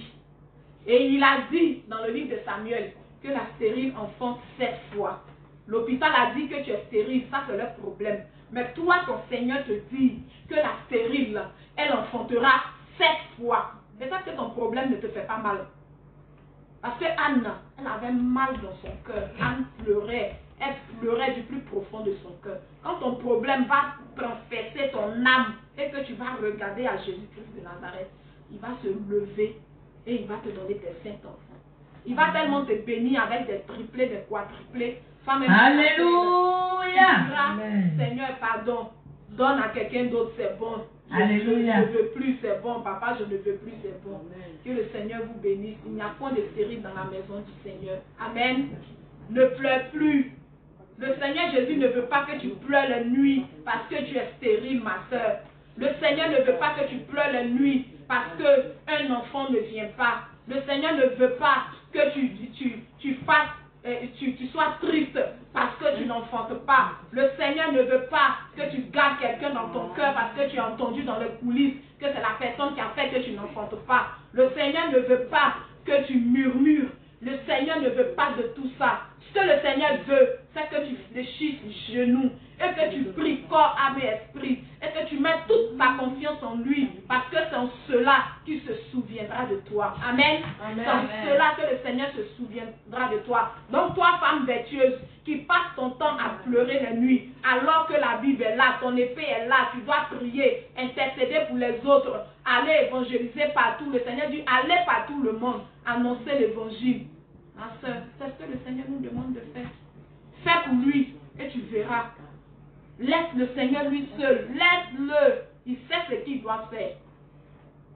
Et il a dit dans le livre de Samuel que la stérile enfante 7 fois. L'hôpital a dit que tu es stérile, ça c'est leur problème. Mais toi, ton Seigneur te dit que la stérile, elle enfantera 7 fois. Et ça, que ton problème ne te fait pas mal. Parce que Anne, elle avait mal dans son cœur. Anne pleurait. Elle pleurait du plus profond de son cœur. Quand ton problème va transpercer ton âme et que tu vas regarder à Jésus-Christ de Nazareth, il va se lever et il va te donner tes 5 enfants. Il va tellement te bénir avec des triplés, des quadruplés. Alléluia. Seigneur, pardon. Donne à quelqu'un d'autre, c'est bon. Alléluia. Je ne veux plus, c'est bon. Papa, je ne veux plus, c'est bon. Que le Seigneur vous bénisse. Il n'y a point de stérile dans la maison du Seigneur. Amen. Ne pleure plus. Le Seigneur Jésus ne veut pas que tu pleures la nuit parce que tu es stérile, ma soeur. Le Seigneur ne veut pas que tu pleures la nuit parce qu'un enfant ne vient pas. Le Seigneur ne veut pas que tu sois triste parce que tu n'enfantes pas. Le Seigneur ne veut pas que tu gardes quelqu'un dans ton cœur parce que tu as entendu dans les coulisses que c'est la personne qui a fait que tu n'enfantes pas. Le Seigneur ne veut pas que tu murmures. Le Seigneur ne veut pas de tout ça. Ce que le Seigneur veut, c'est que tu fléchisses genoux et que tu pries corps, âme et esprit et que tu mets toute ta confiance en lui parce que c'est en cela qu'il se souviendra de toi. Amen. C'est en cela que le Seigneur se souviendra de toi. Donc toi, femme vertueuse, qui passe ton temps à pleurer la nuit alors que la Bible est là, ton épée est là, tu dois prier, intercéder pour les autres, aller évangéliser partout. Le Seigneur dit, allez par tout le monde, annoncer l'évangile. Ma soeur, c'est ce que le Seigneur nous demande de faire. Fais pour lui et tu verras. Laisse le Seigneur lui seul. Laisse-le. Il sait ce qu'il doit faire.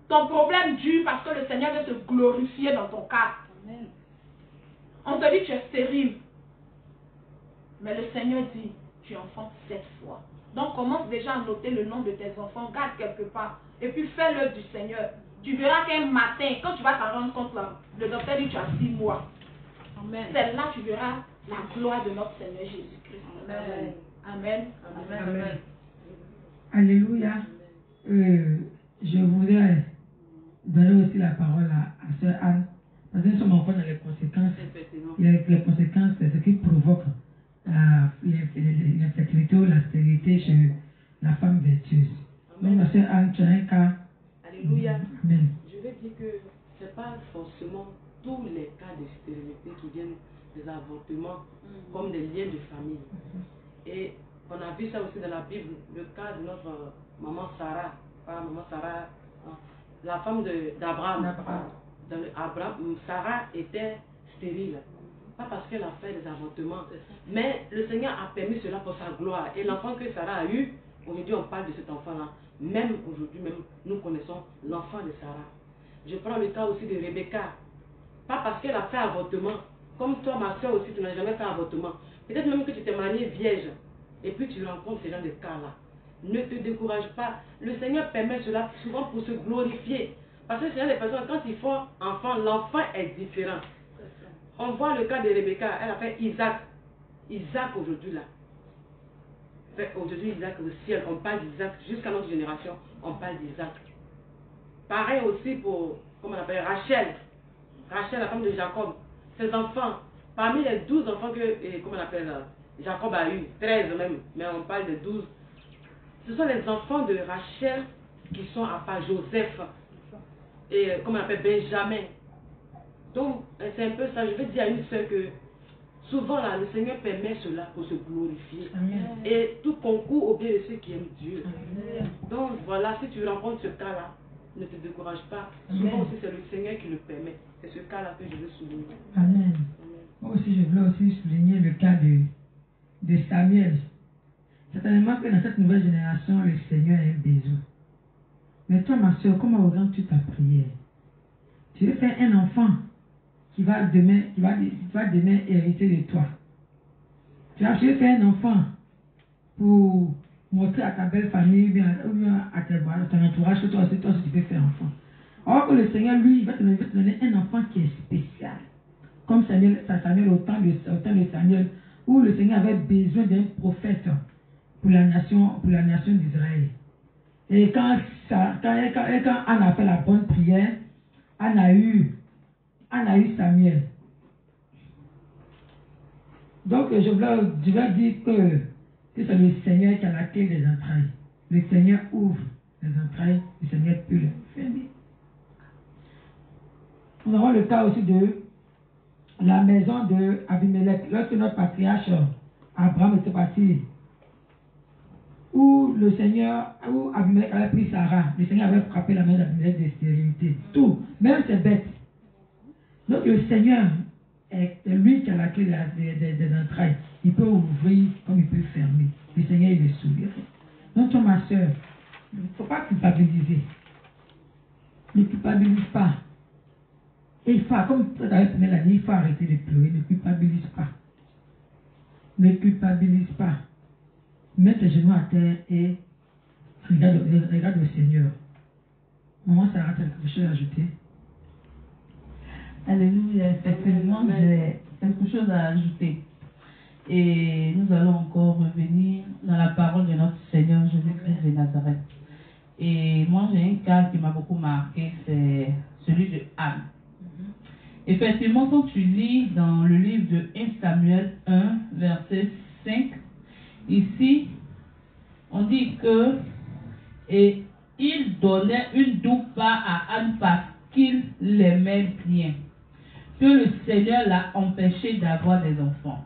Ton problème dure parce que le Seigneur veut se glorifier dans ton cas. Amen. On te dit tu es stérile. Mais le Seigneur dit tu enfantes 7 fois. Donc commence déjà à noter le nom de tes enfants. Garde quelque part. Et puis fais l'œuvre du Seigneur. Tu verras qu'un matin, quand tu vas t'en rendre compte là, le docteur dit tu as 6 mois. C'est là que tu verras la gloire de notre Seigneur Jésus-Christ. Amen. Amen. Amen. Amen. Alléluia. Je voudrais donner aussi la parole à Sœur Anne. Parce que nous sommes encore dans les conséquences. Les conséquences, c'est ce qui provoque l'infertilité ou la stérilité chez la femme vertueuse. Donc, ma Sœur Anne, tu as un cas. Alléluia. Amen. Je vais dire que ce n'est pas forcément tous les cas de stérilité qui viennent des avortements comme des liens de famille. Et on a vu ça aussi dans la Bible, le cas de notre maman Sarah, pas maman Sarah, la femme d'Abraham. Sarah était stérile. Pas parce qu'elle a fait des avortements, mais le Seigneur a permis cela pour sa gloire. Et l'enfant que Sarah a eu, aujourd'hui on parle de cet enfant-là. Même aujourd'hui, même nous connaissons l'enfant de Sarah. Je prends le cas aussi de Rebecca. Pas parce qu'elle a fait avortement. Comme toi, ma soeur aussi, tu n'as jamais fait avortement. Peut-être même que tu t'es mariée vierge. Et puis tu rencontres ces gens de cas-là. Ne te décourage pas. Le Seigneur permet cela souvent pour se glorifier. Parce que c'est des personnes, quand ils font enfant, l'enfant est différent. On voit le cas de Rebecca. Elle a fait Isaac. Isaac aujourd'hui là. Aujourd'hui, Isaac aussi, on parle d'Isaac. Jusqu'à notre génération, on parle d'Isaac. Pareil aussi pour, comment on appelle, Rachel. Rachel, la femme de Jacob. Ses enfants, parmi les 12 enfants que, comment on appelle, Jacob a eu, 13 même, mais on parle de 12. Ce sont les enfants de Rachel qui sont à part Joseph. Et, comment on appelle, Benjamin. Donc, c'est un peu ça. Je vais dire à une soeur que, souvent là, le Seigneur permet cela pour se glorifier. Amen. Et tout concourt au bien de ceux qui aiment Dieu. Amen. Donc, voilà, si tu rencontres ce cas-là, ne te décourage pas. Amen. Souvent aussi, c'est le Seigneur qui le permet. C'est ce cas-là que je veux souligner. Amen. Moi aussi, je voulais aussi souligner le cas de Samuel. Certainement que dans cette nouvelle génération, le Seigneur a un besoin. Mais toi, ma soeur, comment orientes-tu ta prière? Tu veux faire un enfant qui va demain hériter de toi. Tu veux faire un enfant pour montrer à ta belle famille, ou bien à ton entourage que toi aussi tu peux faire enfant. Or que le Seigneur, lui, il va te donner un enfant qui est spécial. Comme Samuel au temps de Samuel, où où le Seigneur avait besoin d'un prophète pour la nation d'Israël. Et quand Anne a fait la bonne prière, Anne a eu Samuel. Donc je vais dire que c'est le Seigneur qui a la clé des entrailles. Le Seigneur ouvre les entrailles, le Seigneur peut les fermer. Nous avons le cas aussi de la maison de Abimelech, lorsque notre patriarche Abraham était parti, où Abimelech avait pris Sarah, le Seigneur avait frappé la main d'Abimelech de stérilité. Tout, même ses bêtes. Donc le Seigneur est lui qui a la clé des entrailles. Il peut ouvrir comme il peut fermer. Le Seigneur, il est souverain. Donc toi, ma soeur, il ne faut pas culpabiliser. Ne culpabilise pas. Et il faut, comme tu avais premier l'année, il faut arrêter de pleurer. Ne culpabilise pas. Ne culpabilise pas. Mets tes genoux à terre et regarde le Seigneur. Maman Sarah, tu as quelque chose à ajouter? Alléluia, effectivement, j'ai quelque chose à ajouter. Et nous allons encore revenir dans la parole de notre Seigneur Jésus-Christ de Nazareth. Et moi, j'ai un cas qui m'a beaucoup marqué, c'est celui de Anne. Effectivement, quand tu lis dans le livre de 1 Samuel 1, verset 5, ici, on dit que et il donnait une double part à Anne parce qu'il l'aimait bien, que le Seigneur l'a empêché d'avoir des enfants.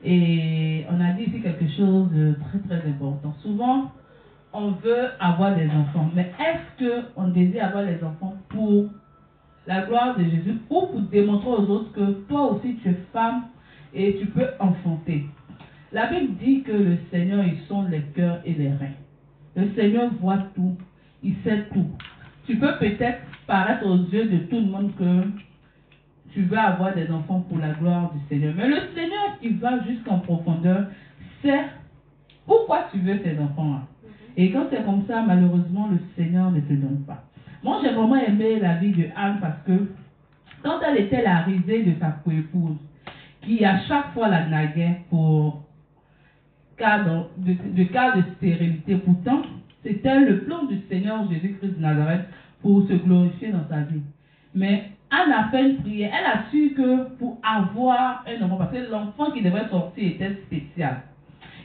Et on a dit ici quelque chose de très très important. Souvent, on veut avoir des enfants, mais est-ce qu'on désire avoir des enfants pour la gloire de Jésus ou pour démontrer aux autres que toi aussi tu es femme et tu peux enfanter? La Bible dit que le Seigneur, il sonde les cœurs et les reins. Le Seigneur voit tout, il sait tout. Tu peux peut-être paraître aux yeux de tout le monde que tu veux avoir des enfants pour la gloire du Seigneur. Mais le Seigneur qui va jusqu'en profondeur sait pourquoi tu veux ces enfants-là. Et quand c'est comme ça, malheureusement, le Seigneur ne te donne pas. Moi, j'ai vraiment aimé la vie de Anne parce que quand elle était la risée de sa coépouse, qui à chaque fois la naguait pour cas de stérilité, pourtant, c'était le plan du Seigneur Jésus-Christ de Nazareth pour se glorifier dans sa vie. Mais Anne a fait une prière. Elle a su que pour avoir un enfant, parce que l'enfant qui devait sortir était spécial.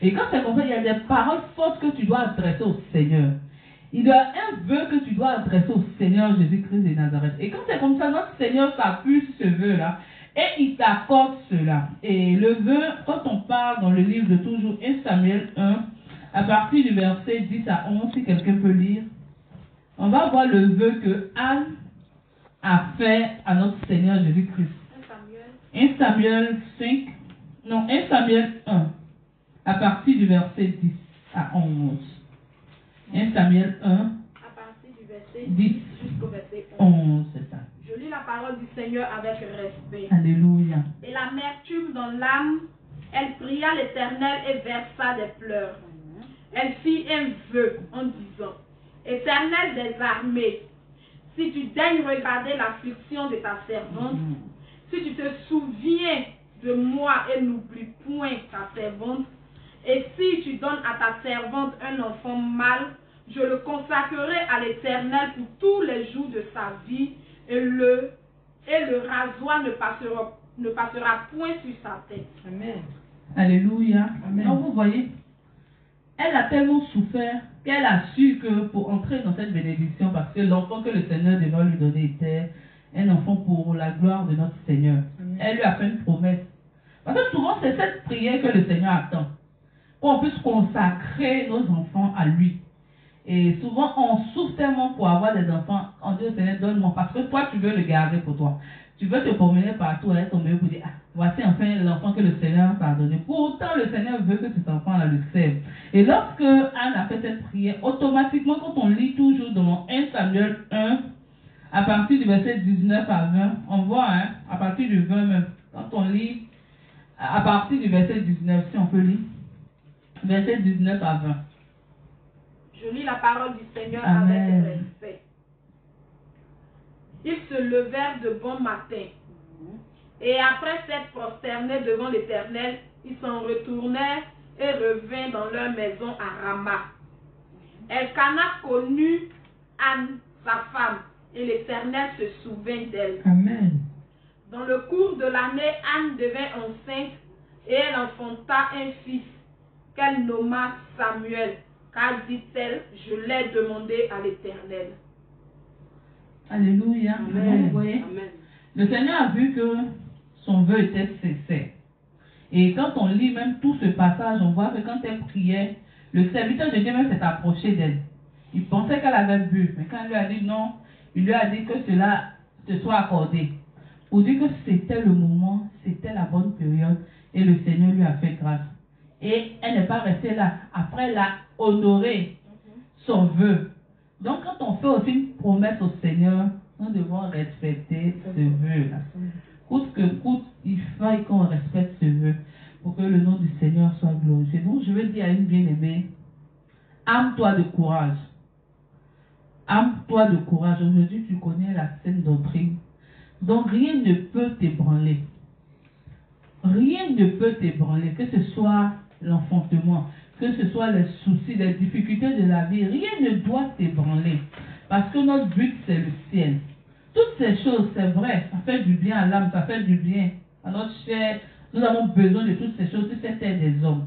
Et quand c'est comme ça, il y a des paroles fortes que tu dois adresser au Seigneur. Il y a un vœu que tu dois adresser au Seigneur Jésus-Christ de Nazareth. Et quand c'est comme ça, notre Seigneur s'appuie sur ce vœu-là et il t'accorde cela. Et le vœu, quand on parle dans le livre de toujours 1 Samuel 1, à partir du verset 10 à 11, si quelqu'un peut lire, on va voir le vœu que Anne a fait à notre Seigneur Jésus-Christ. 1 Samuel 1, à partir du verset 10 à 11. 1 Samuel 1, à partir du verset 10 jusqu'au verset 11, c'est ça. Je lis la parole du Seigneur avec respect. Alléluia. Et l'amertume dans l'âme, elle pria l'Éternel et versa des pleurs. Elle fit un vœu en disant: Éternel des armées, si tu daignes regarder l'affliction de ta servante, si tu te souviens de moi et n'oublie point ta servante, et si tu donnes à ta servante un enfant mâle, je le consacrerai à l'Éternel pour tous les jours de sa vie, et le rasoir ne passera point sur sa tête. Amen. Alléluia. Amen. Donc vous voyez, elle a tellement souffert qu'elle a su que pour entrer dans cette bénédiction, parce que l'enfant que le Seigneur devait lui donner était un enfant pour la gloire de notre Seigneur. Amen. Elle lui a fait une promesse. Parce que souvent c'est cette prière que le Seigneur attend. Pour qu'on puisse consacrer nos enfants à lui. Et souvent on souffre tellement pour avoir des enfants. On dit au Seigneur, donne-moi. Parce que toi tu veux le garder pour toi. Tu veux te promener partout avec ton bébé pour dire, ah, voici enfin l'enfant que le Seigneur t'a donné. Pourtant, le Seigneur veut que cet enfant-là le serve. Et lorsque Anne a fait cette prière, automatiquement, quand on lit toujours dans 1 Samuel 1, à partir du verset 19 à 20, on voit, hein, à partir du 20 même, quand on lit, à partir du verset 19, si on peut lire, verset 19 à 20. Je lis la parole du Seigneur Amen. avec respect. Ils se levèrent de bon matin, et après s'être prosternés devant l'Éternel, Ils s'en retournèrent et revinrent dans leur maison à Rama. Elkana connut Anne, sa femme, et l'Éternel se souvint d'elle. Amen. Dans le cours de l'année, Anne devint enceinte et elle enfanta un fils qu'elle nomma Samuel, car dit-elle, je l'ai demandé à l'Éternel. Alléluia. Amen. Vous voyez, Amen. le Seigneur a vu que son vœu était sincère. Et quand on lit même tout ce passage, on voit que quand elle priait, le serviteur de Dieu même s'est approché d'elle. Il pensait qu'elle avait bu, mais quand elle lui a dit non, il lui a dit que cela te soit accordé. Pour dire que c'était le moment, c'était la bonne période, et le Seigneur lui a fait grâce. Et elle n'est pas restée là. Après, elle a honoré son vœu. Donc, quand on fait aussi une promesse au Seigneur, nous devons respecter ce vœu-là. Coûte que coûte, il faille qu'on respecte ce vœu pour que le nom du Seigneur soit glorifié. Donc, je veux dire à une bien-aimée, arme-toi de courage. Arme-toi de courage. Aujourd'hui, tu connais la saine doctrine. Donc, rien ne peut t'ébranler. Rien ne peut t'ébranler, que ce soit l'enfantement, que ce soit les soucis, les difficultés de la vie. Rien ne doit t'ébranler. Parce que notre but, c'est le ciel. Toutes ces choses, c'est vrai, ça fait du bien à l'âme, ça fait du bien à notre chair. Nous avons besoin de toutes ces choses sur cette terre des hommes.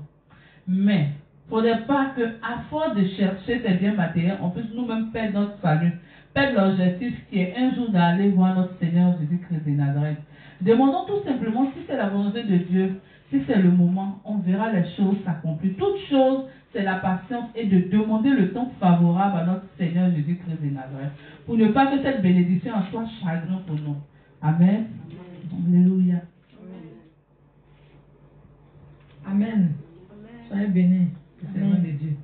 Mais, il ne faudrait pas qu'à force de chercher ces biens matériels, on puisse nous-mêmes perdre notre salut, perdre l'objectif qui est un jour d'aller voir notre Seigneur Jésus-Christ de Nazareth. Demandons tout simplement si c'est la volonté de Dieu, si c'est le moment, on verra les choses s'accomplir. Toute chose, c'est la patience et de demander le temps favorable à notre Seigneur Jésus-Christ de Nazareth. Pour ne pas que cette bénédiction en soit chagrin pour nous. Amen. Alléluia. Amen. Soyez bénis, le Seigneur de Dieu.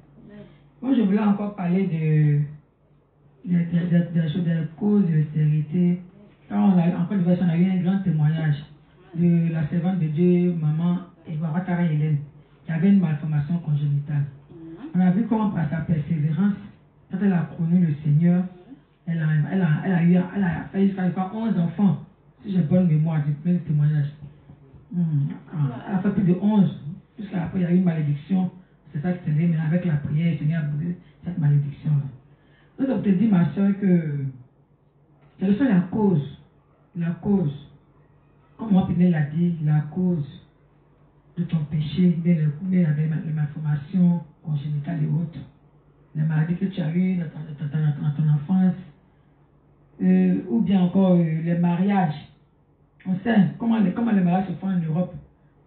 Moi, je voulais encore parler des causes de l'austérité. Quand on a eu un grand témoignage de la servante de Dieu, maman Ewaratara Hélène, qui avait une malformation congénitale. On a vu comment par sa persévérance, quand elle a connu le Seigneur, elle a fait jusqu'à 11 enfants, si j'ai bonne mémoire du premier témoignage. Elle a fait plus de 11, jusqu'à après il y a eu une malédiction. C'est ça que c'est mais avec la prière, le Seigneur a brisé cette malédiction-là. Donc, je te dis, ma soeur, que quelle est la cause? La cause, comme moi, Pénel l'a dit, la cause de ton péché, les malformations congénitales et autres, les maladies que tu as eues dans ton enfance, ou bien encore les mariages. On sait comment les mariages se font en Europe.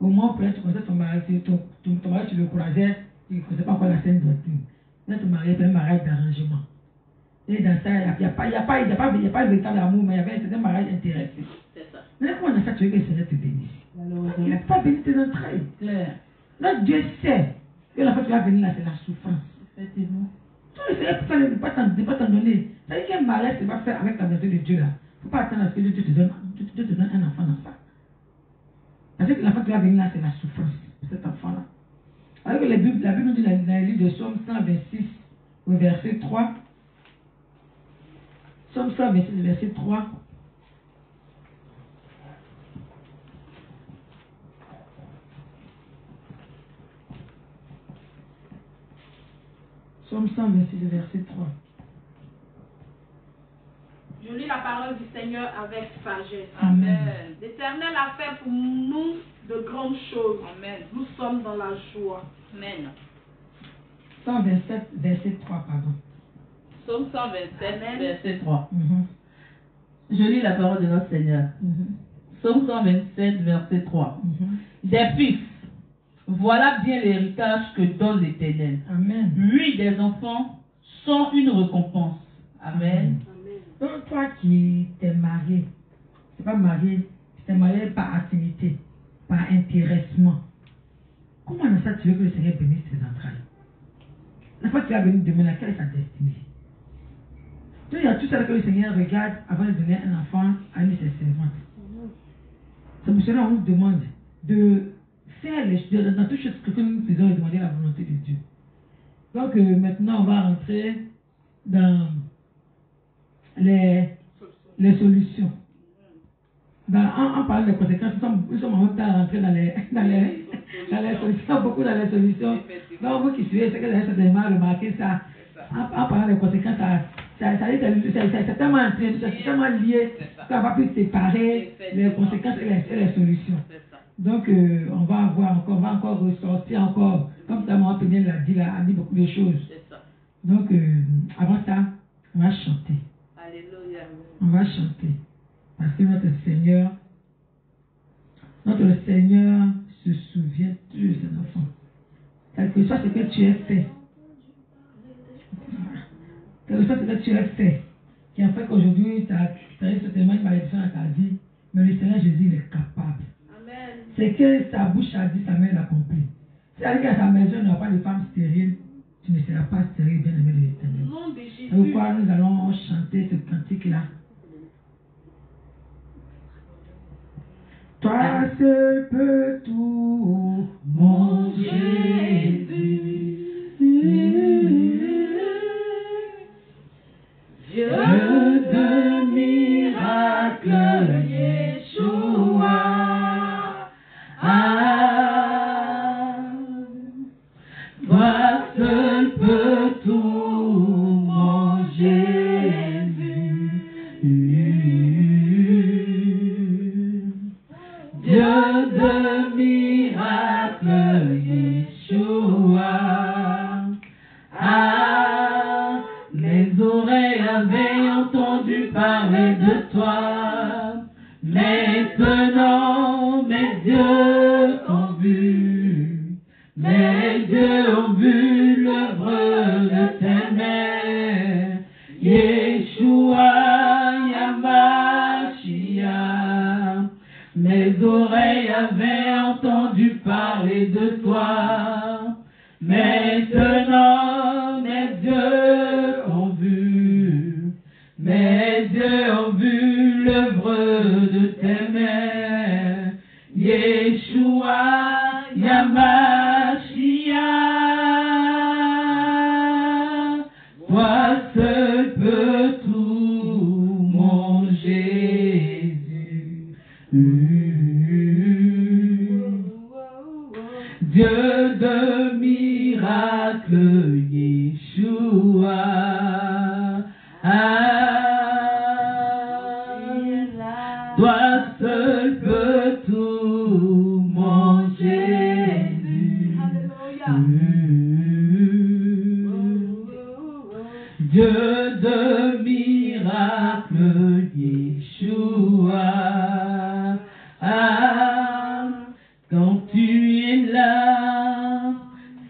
Au moins, peut-être tu connaissais ton mari, ton mari, tu le croisais, il ne connaissait pas encore la scène doctrine. Là, ton mari fait un mariage d'arrangement. Et dans ça, il n'y a pas de véritable amour, mais il y avait un certain mariage intéressé. C'est ça. Mais comment on a fait, tu veux que le Seigneur te bénisse? Il n'a pas béni tes entrailles. Là, Dieu sait que la fois que tu vas venir là, c'est la souffrance. Effectivement. Tout le Seigneur ne peut pas t'en donner. C'est-à-dire qu'un mariage, c'est pas fait avec la volonté de Dieu là. Il ne faut pas attendre à ce que Dieu te donne un enfant dans ça. Parce que la fois que tu vas venir là, c'est la souffrance de cet enfant-là. Alors que la Bible nous dit dans le livre de Psaume 126, au verset 3, Psaume 126, verset 3. Psaume 126, verset 3. Je lis la parole du Seigneur avec sagesse. Amen. L'Éternel a fait pour nous de grandes choses. Amen. Nous sommes dans la joie. Amen. 127, verset 3, pardon. Psaume 127, Amen. verset 3. Je lis la parole de notre Seigneur. Psaume 127, verset 3. Des fils, voilà bien l'héritage que donne l'Éternel. Amen. Lui, des enfants, sont une récompense. Amen. Donc, toi qui t'es marié, c'est pas marié, tu t'es marié par affinité, par intéressement. Comment ça tu veux que le Seigneur bénisse tes entrailles? La fois que tu vas venir demain, quelle est sa destinée? Donc, il y a tout ça que le Seigneur regarde avant de donner un enfant à une de ses servantes. C'est pour cela qu'on nous demande de faire les choses, dans toutes choses que nous faisons, et demander la volonté de Dieu. Donc, maintenant, on va rentrer dans les solutions. En parlant des conséquences, nous sommes en train de rentrer dans Dans les solutions, beaucoup dans les solutions. Donc, vous qui suivez, c'est que vous avez certainement remarqué ça. En parlant des conséquences, c'est tellement lié qu'on va plus séparer les conséquences et les solutions. Donc, on va encore ressortir encore. Comme ça, mon Péniel l'a dit, là, a dit beaucoup de choses. Donc, avant ça, on va chanter. Alléluia. On va chanter. Parce que notre Seigneur se souvient toujours de ses enfants. Quelque chose que tu as fait. Quelque chose que tu as fait. Qui a fait qu'aujourd'hui, tu as eu certainement une malédiction dans ta vie. Mais le Seigneur Jésus, il est capable. Amen. C'est que sa bouche a dit, sa main l'a accompli. Si elle dit qu'à sa maison, il n'y aura pas de femme stérile, tu ne seras pas stérile, bien aimé de l'Éternel. Au nom de Jésus. C'est pourquoi nous allons chanter ce cantique-là. Toi seul peux tout, mon Jésus. Dieu de miracles, Yeshua. Toi seul peux tout, mon Jésus. Dieu de miracles, Yeshua. Mes oreilles avaient entendu parler de toi. Maintenant, mes yeux ont vu. Mes yeux ont vu l'œuvre de tes mains. Yeshua, Yamashia. Mes oreilles avaient entendu parler de toi. Maintenant, mes yeux ont vu. Mes yeux ont vu l'œuvre de tes mains. Yeshua, Yamashia. Toi seul peux tout, mon Jésus. Dieu de miracles, Yeshua. Toi seul peux tout, mon Jésus. Dieu de miracles, Yeshua. Quand tu es là,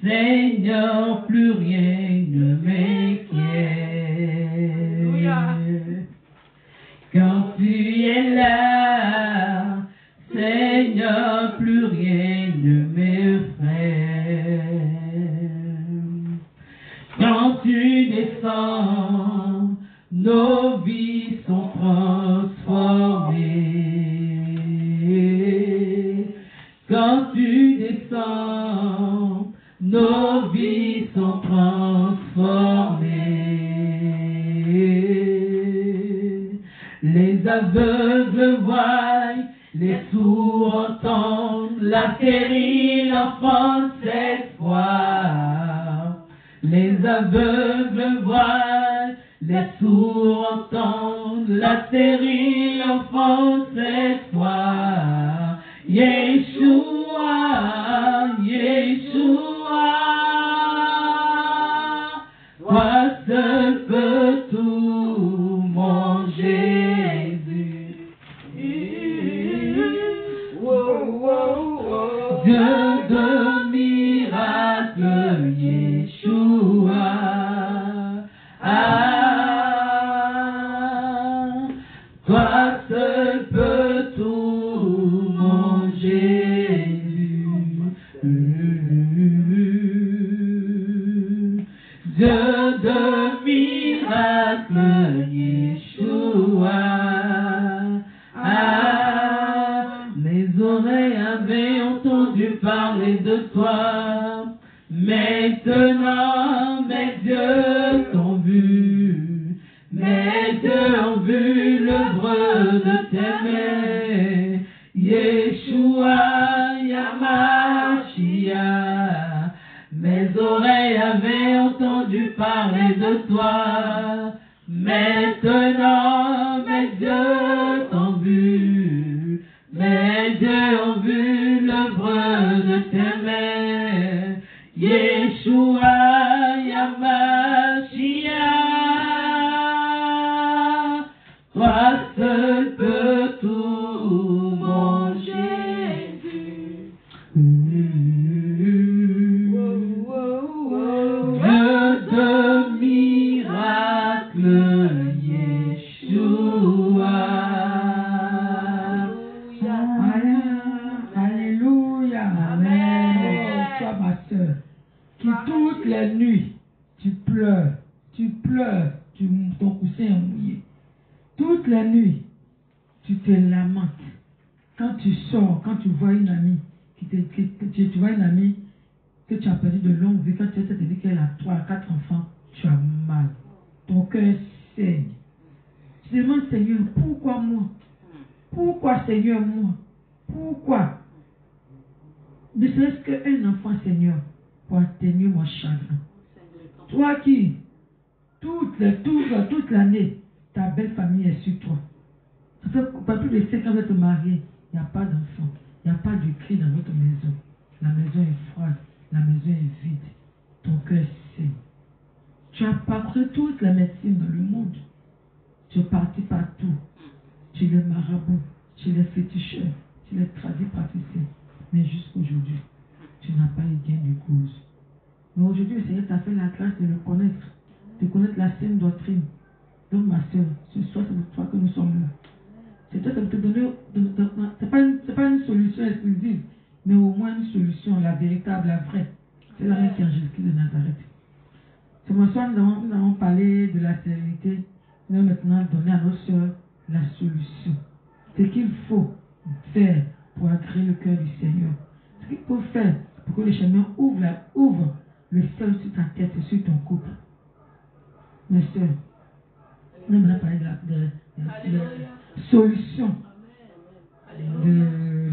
Seigneur, plus rien ne m'inquiète. Quand tu es là, Seigneur, plus rien ne m'effraie. Quand tu descends, nos vies sont transformées. Quand tu descends, nos vies sont transformées. Les aveugles voient, les sourds entendent, la stérile enfance cette fois. Les aveugles voient, les sourds entendent, la stérile enfance cette fois. Yeshua, Yeshua, toi seul peux tout, mon Jésus. Dieu de miracles, Yeshua. Toi seul peux tout, mon Jésus. Dieu de miracles, Yeshua. Mes oreilles avaient entendu parler de toi. Maintenant, mes yeux t'ont vu. Mes yeux ont vu l'œuvre de tes mains. Yeshua, Yamashia. de toi. Maintenant, mes yeux t'ont vu. Mes yeux ont vu l'œuvre de tes mains. Yeshua, Yamashia. Toi seul peux tout, mon Jésus. Dieu de miracles, Yeshua. Alléluia. Amen. Toi, ma soeur, qui toutes les nuits, tu pleures, ton coussin est mouillé. Toutes les nuits, tu te lamentes. Quand tu sors, quand tu vois une amie, tu vois une amie que tu as perdu de longue vie, quand tu te dis qu'elle a 3 à 4 enfants, tu as mal. Ton cœur saigne. Tu te demandes, Seigneur, pourquoi moi? Pourquoi, Seigneur, moi? Pourquoi? Ne serait-ce qu'un enfant, Seigneur, pour atténuer mon chagrin. Toi qui, toute l'année, ta belle famille est sur toi. Ça fait pas plus de 5 ans que tu es marié, il n'y a pas d'enfant, il n'y a pas de cri dans votre maison. La maison est froide, la maison est vide, ton cœur saigne. Tu as parcouru toute la médecine dans le monde. Tu es parti partout. Tu es le marabout, tu es le féticheur, tu es le tradipraticien. Mais jusqu'aujourd'hui, tu n'as pas eu gain de cause. Mais aujourd'hui, le Seigneur t'a fait la grâce de le connaître, de connaître la saine doctrine. Donc, ma soeur, ce soir, c'est pour toi que nous sommes là. C'est toi, ça va te donner. C'est pas une solution exclusive, mais au moins une solution, la véritable, la vraie. C'est la même qui est en Jésus-Christ de Nazareth. Ce soir, nous avons parlé de la sérénité. Nous allons maintenant donner à nos soeurs la solution. Ce qu'il faut faire pour agréer le cœur du Seigneur. Ce qu'il faut faire pour que le chemin ouvre le ciel sur ta tête et sur ton couple. Mes soeurs, nous allons parler de la solution de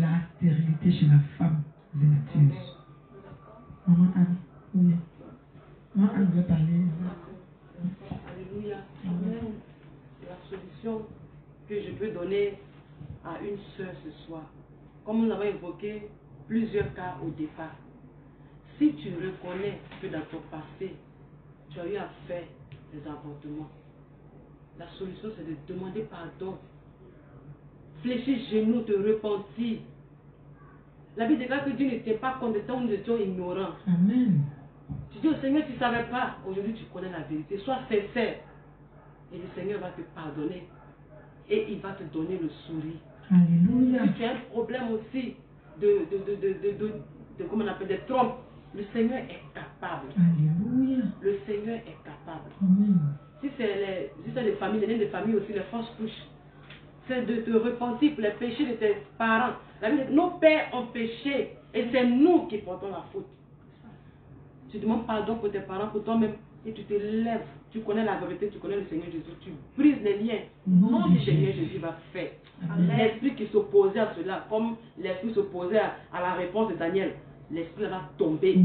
la stérilité chez la femme vertueuse. Maman Anne, oui. Maman Anne veut parler. Alléluia. Amen. La solution que je peux donner à une sœur ce soir. Comme nous avons évoqué plusieurs cas au départ. Si tu reconnais que dans ton passé, tu as eu à faire des avortements, la solution c'est de demander pardon. Fléchir genoux, te repentir. La Bible déclare que Dieu n'était pas compétent, nous étions ignorants. Amen. Tu dis au Seigneur, tu ne savais pas. Aujourd'hui, tu connais la vérité. Sois sincère. Et le Seigneur va te pardonner. Et il va te donner le sourire. Alléluia. Si tu as un problème aussi comment on appelle, des trompes, le Seigneur est capable. Alléluia. Le Seigneur est capable. Amen. Si c'est des familles, les nains de famille aussi, les fausses couches, c'est de te repentir pour les péchés de tes parents. La Bible dit, nos pères ont péché et c'est nous qui portons la faute. Tu demandes pardon pour tes parents, pour toi-même, et tu te lèves. Tu connais la vérité, tu connais le Seigneur Jésus, tu brises les liens. Non, le Seigneur Jésus va faire. L'esprit qui s'opposait à cela, comme l'esprit s'opposait à la réponse de Daniel, l'esprit va tomber. Le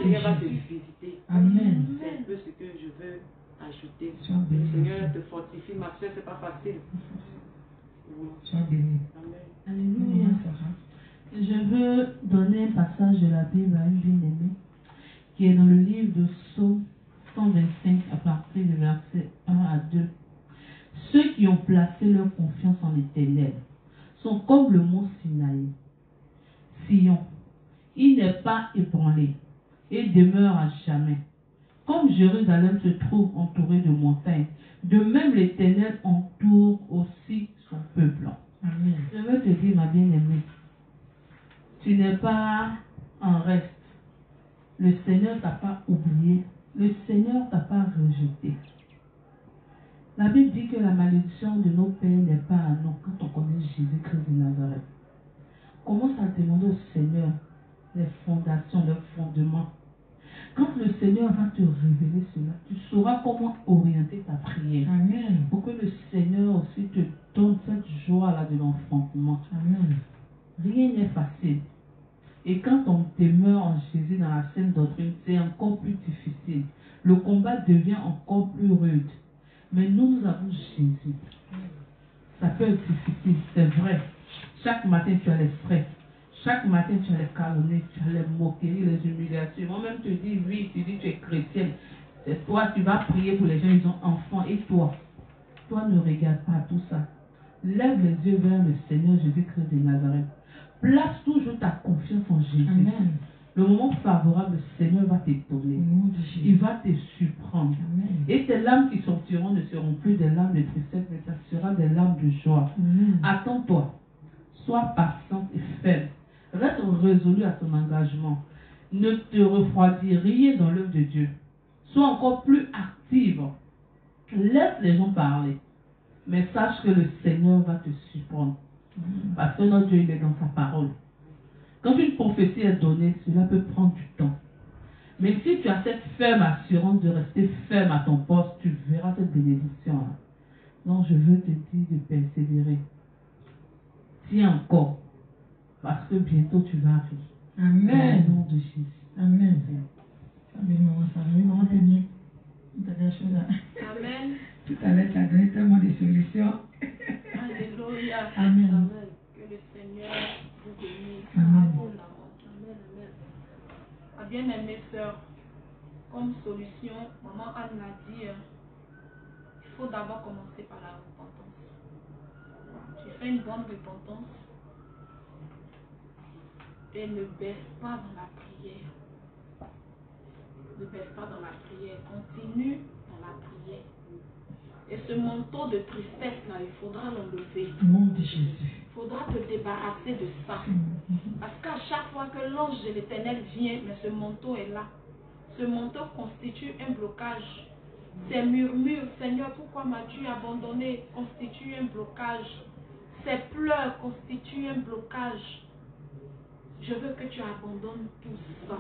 Seigneur va te visiter. Amen. C'est un peu ce que je veux ajouter. Le Seigneur te fortifie, ma soeur, c'est pas facile. Sois béni. Amen. Alléluia. Je veux donner un passage de la Bible à une bien-aimée qui est dans le livre de Psaume 125 à partir du verset 1 à 2. Ceux qui ont placé leur confiance en l'Éternel sont comme le mont Sinaï. Sion, il n'est pas ébranlé et demeure à jamais. Comme Jérusalem se trouve entouré de montagnes, de même l'Éternel entoure aussi son peuple. Amen. Je veux te dire, ma bien-aimée, tu n'es pas en reste. Le Seigneur ne t'a pas oublié. Le Seigneur ne t'a pas rejeté. La Bible dit que la malédiction de nos pères n'est pas à nous quand on connaît Jésus-Christ de Nazareth. Commence à demander au Seigneur les fondations, les fondements. Quand le Seigneur va te révéler cela, tu sauras comment orienter ta prière. Amen. Pour que le Seigneur aussi te donne cette joie-là de l'enfantement. Amen. Rien n'est facile. Et quand on demeure en Jésus dans la saine doctrine, c'est encore plus difficile. Le combat devient encore plus rude. Mais nous avons Jésus. Ça peut être difficile, c'est vrai. Chaque matin, tu as les stress. Chaque matin, tu as les calomnies, tu as les moqueries, les humiliations. Moi-même, te dis, oui, tu dis, tu es chrétienne. C'est toi, tu vas prier pour les gens, ils ont enfants. Et toi ne regarde pas tout ça. Lève les yeux vers le Seigneur Jésus-Christ de Nazareth. Place toujours ta confiance en Jésus. Amen. Le moment favorable, le Seigneur va t'étonner. Il va te surprendre. Amen. Et tes larmes qui sortiront ne seront plus des larmes de tristesse, mais ça sera des larmes de joie. Amen. Attends-toi. Sois patiente et ferme. Reste résolu à ton engagement. Ne te refroidis rien dans l'œuvre de Dieu. Sois encore plus active. Laisse les gens parler. Mais sache que le Seigneur va te surprendre. Parce que notre Dieu, il est dans sa parole. Quand une prophétie est donnée, cela peut prendre du temps. Mais si tu as cette ferme assurance de rester ferme à ton poste, tu verras cette bénédiction-là. Donc je veux te dire de persévérer. Tiens encore. Parce que bientôt tu vas arriver. Amen. Au nom de Jésus. Amen. Amen, maman, ça va. Oui, maman, t'es bien. Tu as des choses à... Amen. Tout à l'heure, tu as donné tellement de solutions. Alléluia. Amen. Que le Seigneur vous bénisse. Amen. Amen. Ma bien-aimée sœur, comme solution, maman Anne l'a dit, il faut d'abord commencer par la repentance. Tu fais une bonne repentance et ne baisse pas dans la prière. Ne baisse pas dans la prière. Continue dans la prière. Et ce manteau de tristesse là, il faudra l'enlever. Au nom de Jésus. Il faudra te débarrasser de ça. Parce qu'à chaque fois que l'ange de l'Éternel vient, mais ce manteau est là. Ce manteau constitue un blocage. Ces murmures, Seigneur, pourquoi m'as-tu abandonné, constitue un blocage. Ces pleurs constituent un blocage. Je veux que tu abandonnes tout ça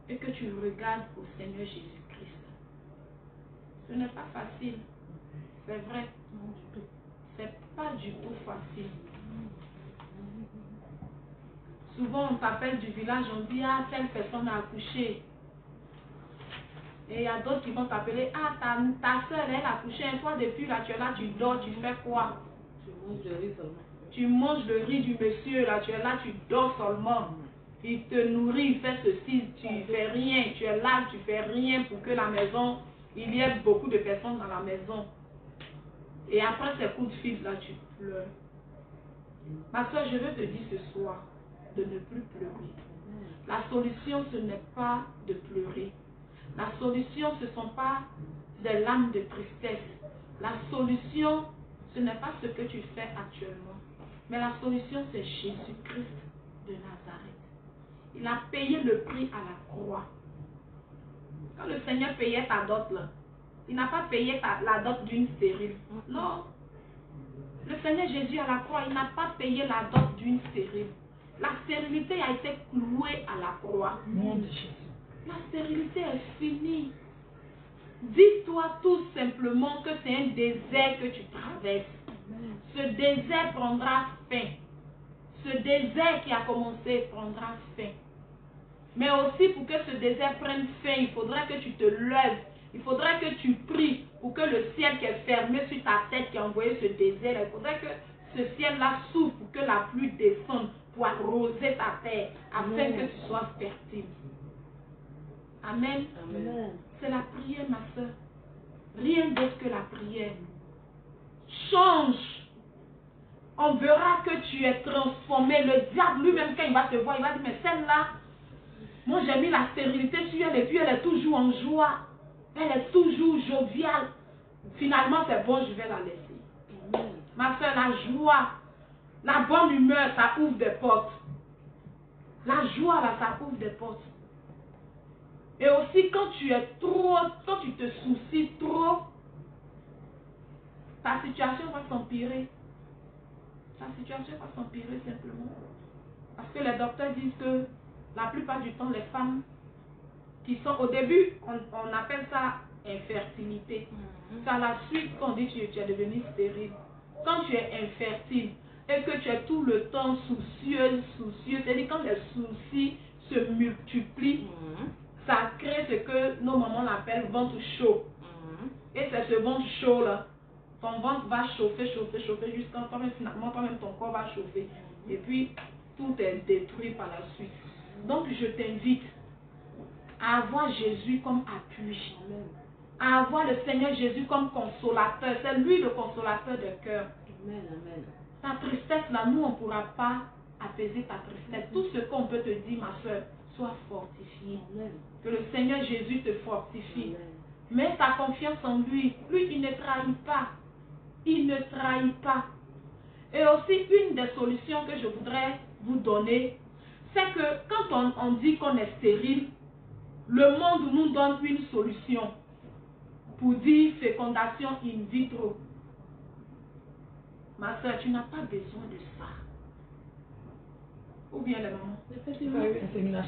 et que tu regardes au Seigneur Jésus-Christ. Ce n'est pas facile, c'est vrai. C'est pas du tout facile. Souvent on t'appelle du village, on dit ah telle personne a accouché. Et il y a d'autres qui vont t'appeler ah ta soeur elle a accouché, et toi depuis là tu es là, tu dors, tu fais quoi? Tu manges le riz seulement. Tu manges le riz du monsieur là, tu es là, tu dors seulement. Il te nourrit, il fait ceci, tu fais rien, tu es là, tu fais rien pour que la maison, il y ait beaucoup de personnes dans la maison. Et après ces coups de fil là, tu pleures. Ma soeur, je veux te dire ce soir de ne plus pleurer. La solution, ce n'est pas de pleurer. La solution, ce ne sont pas des larmes de tristesse. La solution, ce n'est pas ce que tu fais actuellement. Mais la solution, c'est Jésus-Christ de Nazareth. Il a payé le prix à la croix. Quand le Seigneur payait ta dot, là, il n'a pas payé la dot d'une stérile. Non. Le Seigneur Jésus à la croix, il n'a pas payé la dot d'une stérile. La stérilité a été clouée à la croix. La stérilité est finie. Dis-toi tout simplement que c'est un désert que tu traverses. Ce désert prendra fin. Ce désert qui a commencé prendra fin. Mais aussi pour que ce désert prenne fin, il faudra que tu te lèves. Il faudra que tu pries pour que le ciel qui est fermé sur ta tête qui a envoyé ce désert, il faudra que ce ciel-là s'ouvre pour que la pluie descende, pour arroser ta terre, afin que tu sois fertile. Amen. Amen. C'est la prière, ma soeur. Rien d'autre que la prière. Change. On verra que tu es transformé. Le diable lui-même, quand il va te voir, il va dire, mais celle-là, moi j'ai mis la stérilité sur elle et puis elle est toujours en joie. Elle est toujours joviale. Finalement, c'est bon, je vais la laisser. Amen. Ma soeur, la joie, la bonne humeur, ça ouvre des portes. La joie, là, ça ouvre des portes. Et aussi, quand tu te soucies trop, ta situation va s'empirer. Ta situation va s'empirer simplement. Parce que les docteurs disent que la plupart du temps, les femmes qui sont au début, on appelle ça infertilité. C'est à la suite qu'on dit que tu es devenu stérile. Quand tu es infertile, et que tu es tout le temps soucieux, c'est-à-dire quand les soucis se multiplient, ça crée ce que nos mamans appellent ventre chaud. Et c'est ce ventre chaud là, ton ventre va chauffer jusqu'à toi-même, finalement toi-même ton corps va chauffer. Et puis tout est détruit par la suite. Donc je t'invite à avoir Jésus comme appui, à avoir le Seigneur Jésus comme consolateur. C'est lui le consolateur de cœur. Ta tristesse là, nous on ne pourra pas apaiser ta tristesse. Tout ce qu'on peut te dire, ma soeur, sois fortifié. Que le Seigneur Jésus te fortifie. Mets ta confiance en lui. Lui, il ne trahit pas. Il ne trahit pas. Et aussi, une des solutions que je voudrais vous donner, c'est que quand on dit qu'on est stérile, le monde nous donne une solution pour dire fécondation in vitro. Ma soeur, tu n'as pas besoin de ça. Ou bien les mamans?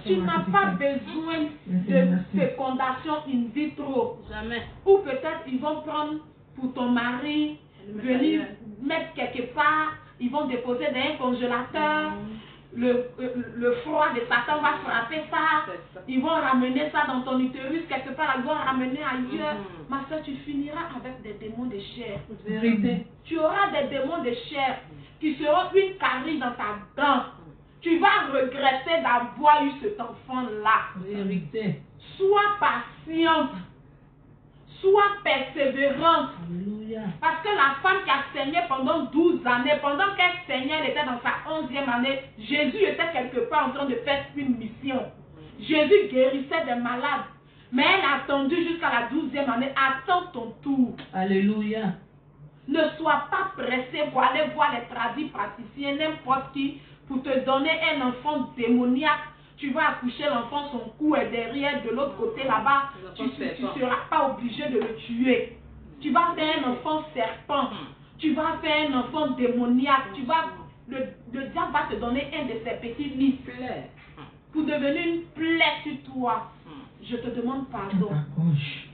Tu n'as pas besoin de fécondation in vitro. Jamais. Ou peut-être ils vont prendre pour ton mari, venir mettre quelque part, ils vont déposer dans un congélateur. Le froid de Satan va frapper ça. Ils vont ramener ça dans ton utérus quelque part, ils vont ramener ailleurs. Ma soeur, tu finiras avec des démons de chair. Tu auras des démons de chair qui seront une carie dans ta dent. Tu vas regretter d'avoir eu cet enfant-là. Sois patiente. Sois persévérante. Alléluia. Parce que la femme qui a saigné pendant 12 années, pendant qu'elle saignait, elle était dans sa 11e année, Jésus était quelque part en train de faire une mission. Jésus guérissait des malades. Mais elle a attendu jusqu'à la 12e année. Attends ton tour. Alléluia. Ne sois pas pressé pour aller voir les tradis praticiens, n'importe qui, pour te donner un enfant démoniaque. Tu vas accoucher l'enfant, son cou est derrière, de l'autre côté là-bas. Tu ne seras pas obligé de le tuer. Tu vas faire un enfant serpent. Tu vas faire un enfant démoniaque. Le diable va te donner un de ses petits lits pour devenir une plaie sur toi. Je te demande pardon.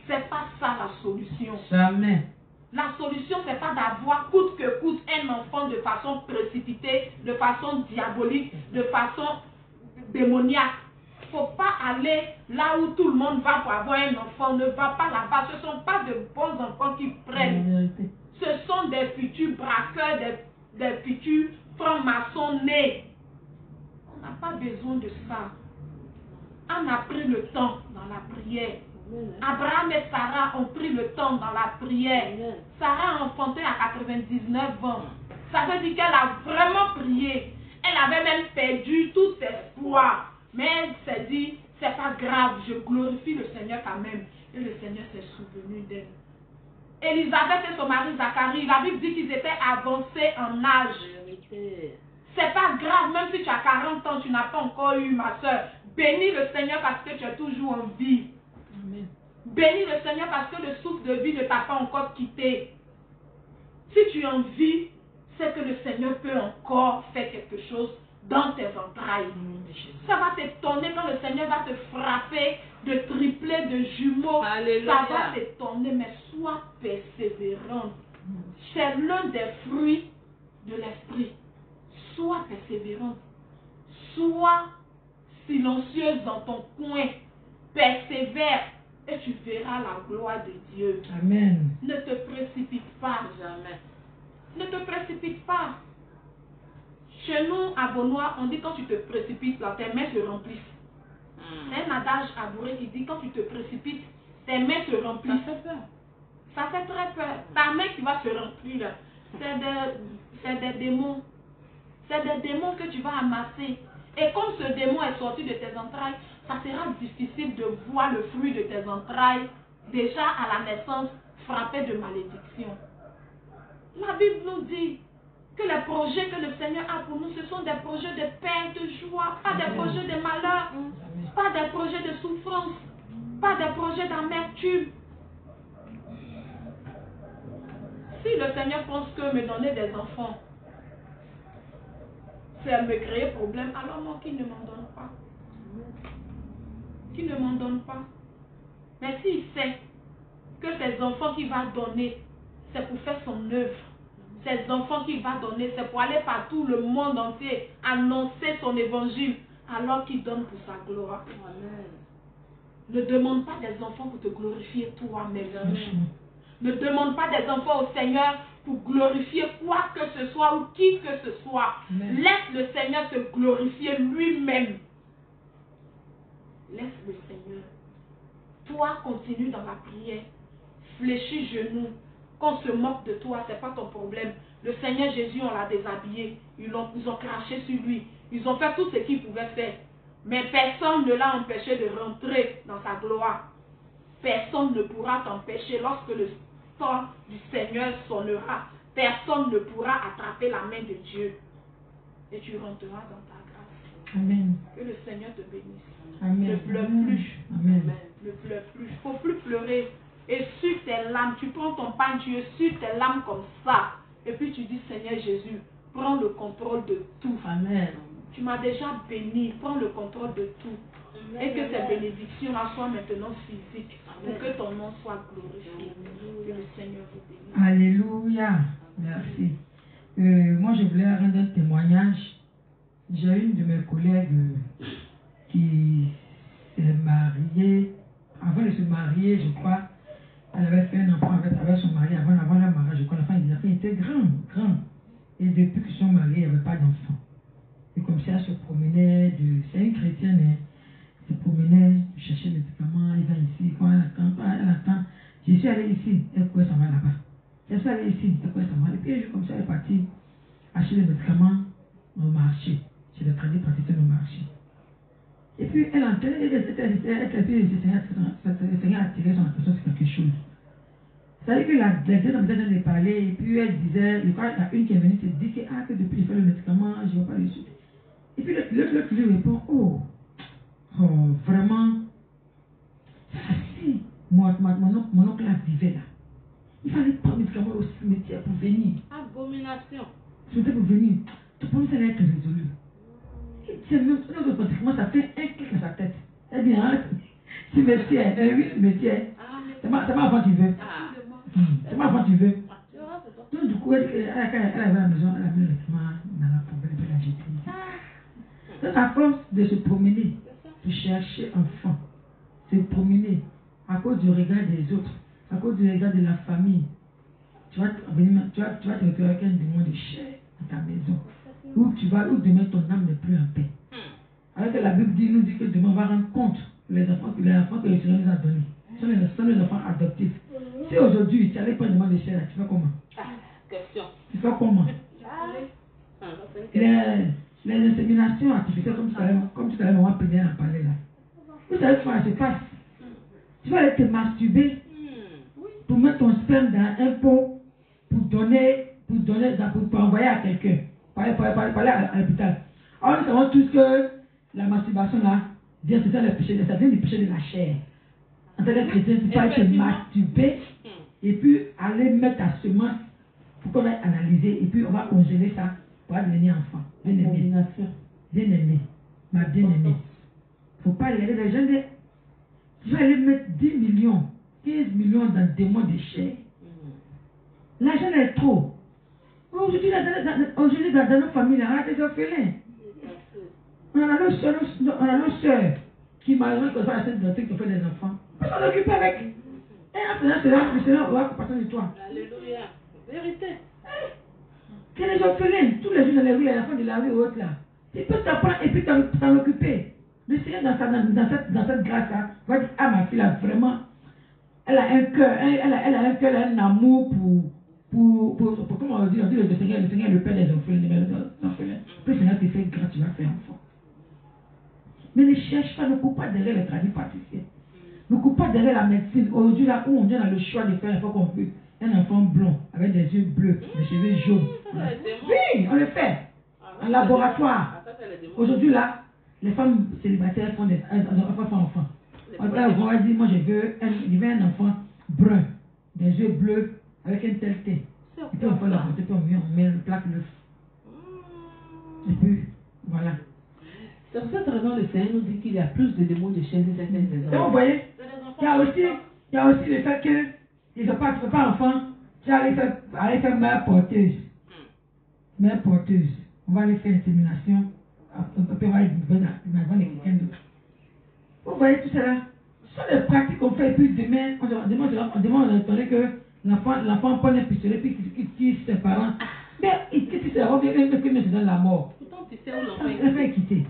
C'est pas ça la solution. Jamais. La solution, c'est pas d'avoir coûte que coûte un enfant de façon précipitée, de façon diabolique, de façon démoniaque. Il ne faut pas aller là où tout le monde va pour avoir un enfant. Ne va pas là-bas. Ce ne sont pas de bons enfants qui prennent. Ce sont des futurs braqueurs, des futurs francs-maçons nés. On n'a pas besoin de ça. On a pris le temps dans la prière. Abraham et Sarah ont pris le temps dans la prière. Sarah a enfanté à 99 ans. Ça veut dire qu'elle a vraiment prié. Elle avait même perdu tout espoir. Mais elle s'est dit, c'est pas grave, je glorifie le Seigneur quand même. Et le Seigneur s'est souvenu d'elle. Élisabeth et son mari Zacharie, la Bible dit qu'ils étaient avancés en âge. C'est pas grave, même si tu as 40 ans, tu n'as pas encore eu, ma soeur. Bénis le Seigneur parce que tu es toujours en vie. Amen. Bénis le Seigneur parce que le souffle de vie ne t'a pas encore quitté. Si tu es en vie, c'est que le Seigneur peut encore faire quelque chose dans tes entrailles. Ça va t'étonner quand le Seigneur va te frapper de triplés, de jumeaux. Alléluia. Ça va t'étonner, mais sois persévérante. C'est l'un des fruits de l'esprit. Sois persévérante. Sois silencieuse dans ton coin. Persévère et tu verras la gloire de Dieu. Amen. Ne te précipite pas. Jamais. Ne te précipite pas. Chez nous, à Beaunois, on dit quand tu te précipites, là, tes mains se remplissent. C'est un adage à Bourré qui dit quand tu te précipites, tes mains se remplissent. Ça fait peur. Ça fait très peur. Ta main qui va se remplir, là, c'est des démons. C'est des démons que tu vas amasser. Et comme ce démon est sorti de tes entrailles, ça sera difficile de voir le fruit de tes entrailles, déjà à la naissance, frappé de malédiction. La Bible nous dit que les projets que le Seigneur a pour nous, ce sont des projets de paix, de joie, pas des projets de malheur, pas des projets de souffrance, pas des projets d'amertume. Si le Seigneur pense que me donner des enfants, c'est me créer problème, alors non, qu'il ne m'en donne pas. Qu'il ne m'en donne pas. Mais s'il sait que ces enfants qu'il va donner, c'est pour faire son œuvre, ces enfants qu'il va donner, c'est pour aller partout le monde entier, annoncer son évangile, alors qu'il donne pour sa gloire. Amen. Ne demande pas des enfants pour te glorifier toi-même. Ne demande pas des enfants au Seigneur pour glorifier quoi que ce soit ou qui que ce soit. Amen. Laisse le Seigneur te glorifier lui-même. Laisse le Seigneur. Toi, continue dans la prière. Fléchis genoux. Qu'on se moque de toi, ce n'est pas ton problème. Le Seigneur Jésus, on l'a déshabillé. Ils ont craché sur lui. Ils ont fait tout ce qu'ils pouvaient faire. Mais personne ne l'a empêché de rentrer dans sa gloire. Personne ne pourra t'empêcher lorsque le temps du Seigneur sonnera. Personne ne pourra attraper la main de Dieu. Et tu rentreras dans ta grâce. Amen. Que le Seigneur te bénisse. Amen. Ne pleure plus. Amen. Ne pleure plus. Il ne faut plus pleurer. Et sur tes larmes, tu prends ton pain, tu essuies tes larmes comme ça. Et puis tu dis, Seigneur Jésus, prends le contrôle de tout. Amen. Tu m'as déjà béni, prends le contrôle de tout. Amen. Et que ces bénédictions-là soient maintenant physiques. Pour que ton nom soit glorifié. Que le Seigneur vous bénisse. Alléluia. Merci. Moi, je voulais rendre un témoignage. J'ai une de mes collègues qui s'est mariée. Avant de se marier, je crois, elle avait fait un enfant avec son mari. Avant le mariage, je crois, l'enfant était grand. Et depuis qu'ils sont mariés, il n'y avait pas d'enfant. Et comme ça, elle se promenait, c'est une chrétienne, elle se promenait, chercher des médicaments, elle va ici, quand elle attend, je suis allée ici, elle courait, ça va là-bas. Je suis allée ici, elle courait, ça va. Et puis, un jour, comme ça, elle est partie acheter des médicaments au marché. Chez les tradipraticiens au marché. Et puis, elle entrait, elle Seigneur a attiré son attention sur quelque chose. C'est-à-dire que la deuxième personne de parler, et puis elle disait, je crois qu'il y a une qui est venue se dire que depuis qu'il fait le médicament, je ne vois pas le suite. Et puis l'autre lui répond, vraiment, si mon oncle là vivait là, il fallait prendre le médicament au cimetière pour venir. Abomination. C'était pour venir. Tout le monde s'est être résolu. C'est même pratiquement, ça fait un clic dans sa tête. Elle dit, cimetière, cimetière. C'est ma enfant qui veut. C'est ma enfant qui veut. Donc du coup, elle avait à la maison, elle a mis le vêtement dans la poubelle et elle a jeté. Donc à force de se promener, de chercher enfant, se promener à cause du regard des autres, à cause du regard de la famille, tu vas te retrouver avec un démon de chair à ta maison. Où demain ton âme n'est plus en paix. Alors que la Bible nous dit que demain on va rendre compte les enfants que le Seigneur nous a donnés. Ce sont les enfants adoptifs. Si aujourd'hui tu allais prendre un démon de chair, tu fais comment? Question. Tu fais comment? Les inséminations artificielles, comme tu allais maman pédale en parler là. Vous savez comment ça se passe? Tu vas aller te masturber pour mettre ton sperme dans un pot pour envoyer à quelqu'un. Parler à l'hôpital. Alors nous savons tous que la masturbation là, c'est ça le péché, ça vient du péché de la chair. En tant que chrétien, tu vas te masturber et puis aller mettre ta semence pour qu'on aille analyser et puis on va congeler ça pour devenir enfant. Bien-aimé, ma bien-aimée. Il ne faut pas regarder les gens. Tu vas aller mettre 10 millions, 15 millions dans des mois de chair. L'argent est trop. Aujourd'hui, dans nos familles, on a des orphelins. On a nos soeurs qui, malheureusement, ne sont pas assez dotés qui ont fait des enfants. On s'en occupe avec. Et en faisant cela, le Seigneur aura compassion de toi. Alléluia. Vérité. Que les orphelins, tous les jours dans les rues, les enfants de la rue ou autre là, tu peux t'apprendre et puis t'en occuper. Le Seigneur, dans cette grâce-là, va dire, ah ma fille là, vraiment, elle a un cœur, elle a un amour pour comment on dit le Seigneur est le Père des orphelins. Puis le Seigneur te fait grâce, tu vas faire enfant. Mais ne cherche pas, ne cours pas derrière les tradis praticiens. Ne cours pas derrière la médecine. Aujourd'hui, là où on a le choix de faire un enfant qu'on veut, un enfant blond, avec des yeux bleus, des cheveux jaunes. Oui, on le fait. En laboratoire. Aujourd'hui, là, les femmes célibataires font enfants. On va dire, moi je veux un enfant brun, des yeux bleus, avec un tel thé. Et puis on fait la beauté, puis on met le plaque neuf. Et puis, voilà. C'est pour cette raison que le Seigneur nous dit qu'il y a plus de démons de chair que certaines raisons. Donc vous voyez, il y a aussi le fait que tu ne fais pas enfant, tu vas aller faire mère porteuse. mère porteuse. On va aller faire l'insémination. On peut avoir les quelqu'un d'autre. Vous voyez tout cela? Ce sont des pratiques qu'on fait, et puis demain, on demande que l'enfant prenne un pistolet, puis qu'il tire ses parents. Mais il quitte ses parents, il se donne la mort. Pourtant, tu sais où l'enfant Il va quitter.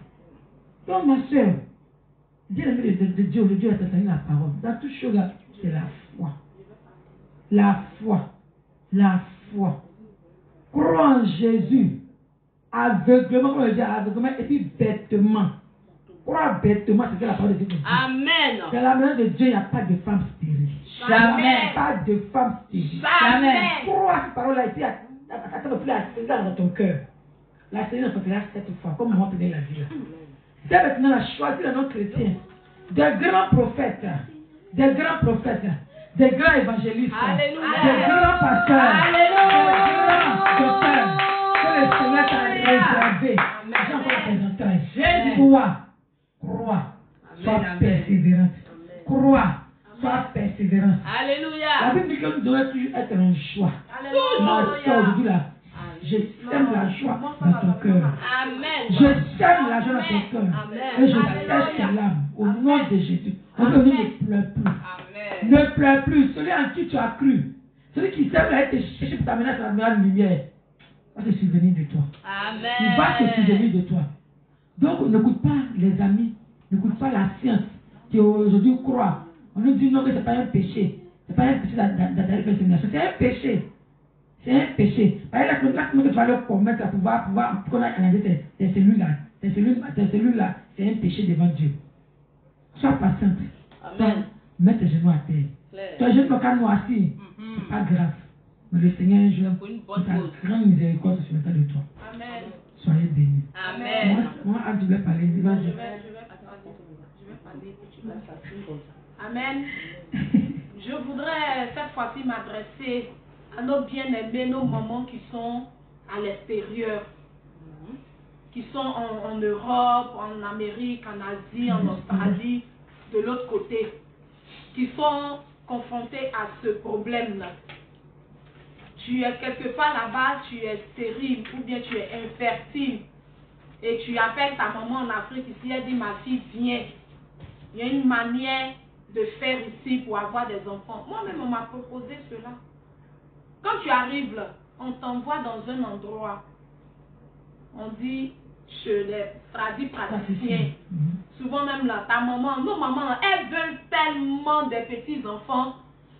Donc, ma soeur, Dieu l'aimé de Dieu, le Dieu a donné la parole. Dans toute chose, c'est la foi. La foi. La foi. Crois en Jésus. Aveuglement, on le dit, aveuglement, et puis bêtement. Crois bêtement, c'est que la parole de Dieu dit. Amen. Dans la main de Dieu, il n'y a pas de femme stérile. Jamais. Pas de femme stérile. Jamais. Crois cette parole-là, et puis attends plus la dans ton cœur. La Seigneur ne fera cette fois, comme maman tenait la vie là. C'est maintenant la choisi dans nos chrétiens. Des grands prophètes, des grands évangélistes, Alléluia. des grands pasteurs, Alléluia. des grands docteurs que le Seigneur t'a réservé. J'en représenterai. Crois, sois persévérante. Crois, sois persévérante. Alléluia. La Bible dit que nous devons toujours être en joie. Alléluia. Aujourd'hui là, je sème la joie dans ton cœur. Amen. Je sème la joie dans ton cœur. Et je sèche tes larmes au nom de Jésus. Aujourd'hui, ne pleure plus. Amen. Ne pleure plus. Celui en qui tu as cru, celui qui sème la te chercher pour t'amener à la lumière, va se souvenir de toi. Amen. Il va se souvenir de toi. Donc, n'écoute pas les amis, n'écoute pas la science qui aujourd'hui croit. On nous dit non que ce n'est pas un péché. Ce n'est pas un péché d'aller faire sémination. C'est un péché. C'est un péché. Par exemple, là, que tu vas le commettre pour pouvoir analyser tes cellules-là. Tes cellules-là, c'est un péché devant Dieu. Sois patiente. Amen. Mets tes genoux à terre. Ton genou quand noirci, c'est pas grave. Mais le Seigneur est juste Pour une bonne ta cause. grande miséricorde sur le tas de toi. Amen. Soyez bénis. Amen. Moi, tu veux parler. Je vais parler et tu vas s'assurer comme ça. Amen. Je voudrais cette fois-ci m'adresser à nos bien-aimés, nos mamans qui sont à l'extérieur, qui sont en Europe, en Amérique, en Asie, en Australie, de l'autre côté, qui sont confrontés à ce problème-là. Tu es quelque part là-bas, tu es stérile ou bien tu es infertile et tu appelles ta maman en Afrique ici, elle dit ma fille viens. Il y a une manière de faire ici pour avoir des enfants. Moi-même on m'a proposé cela. Quand tu arrives là, on t'envoie dans un endroit, on dit chez les tradis praticiens. Souvent même là, ta maman, nos mamans, là, elles veulent tellement des petits enfants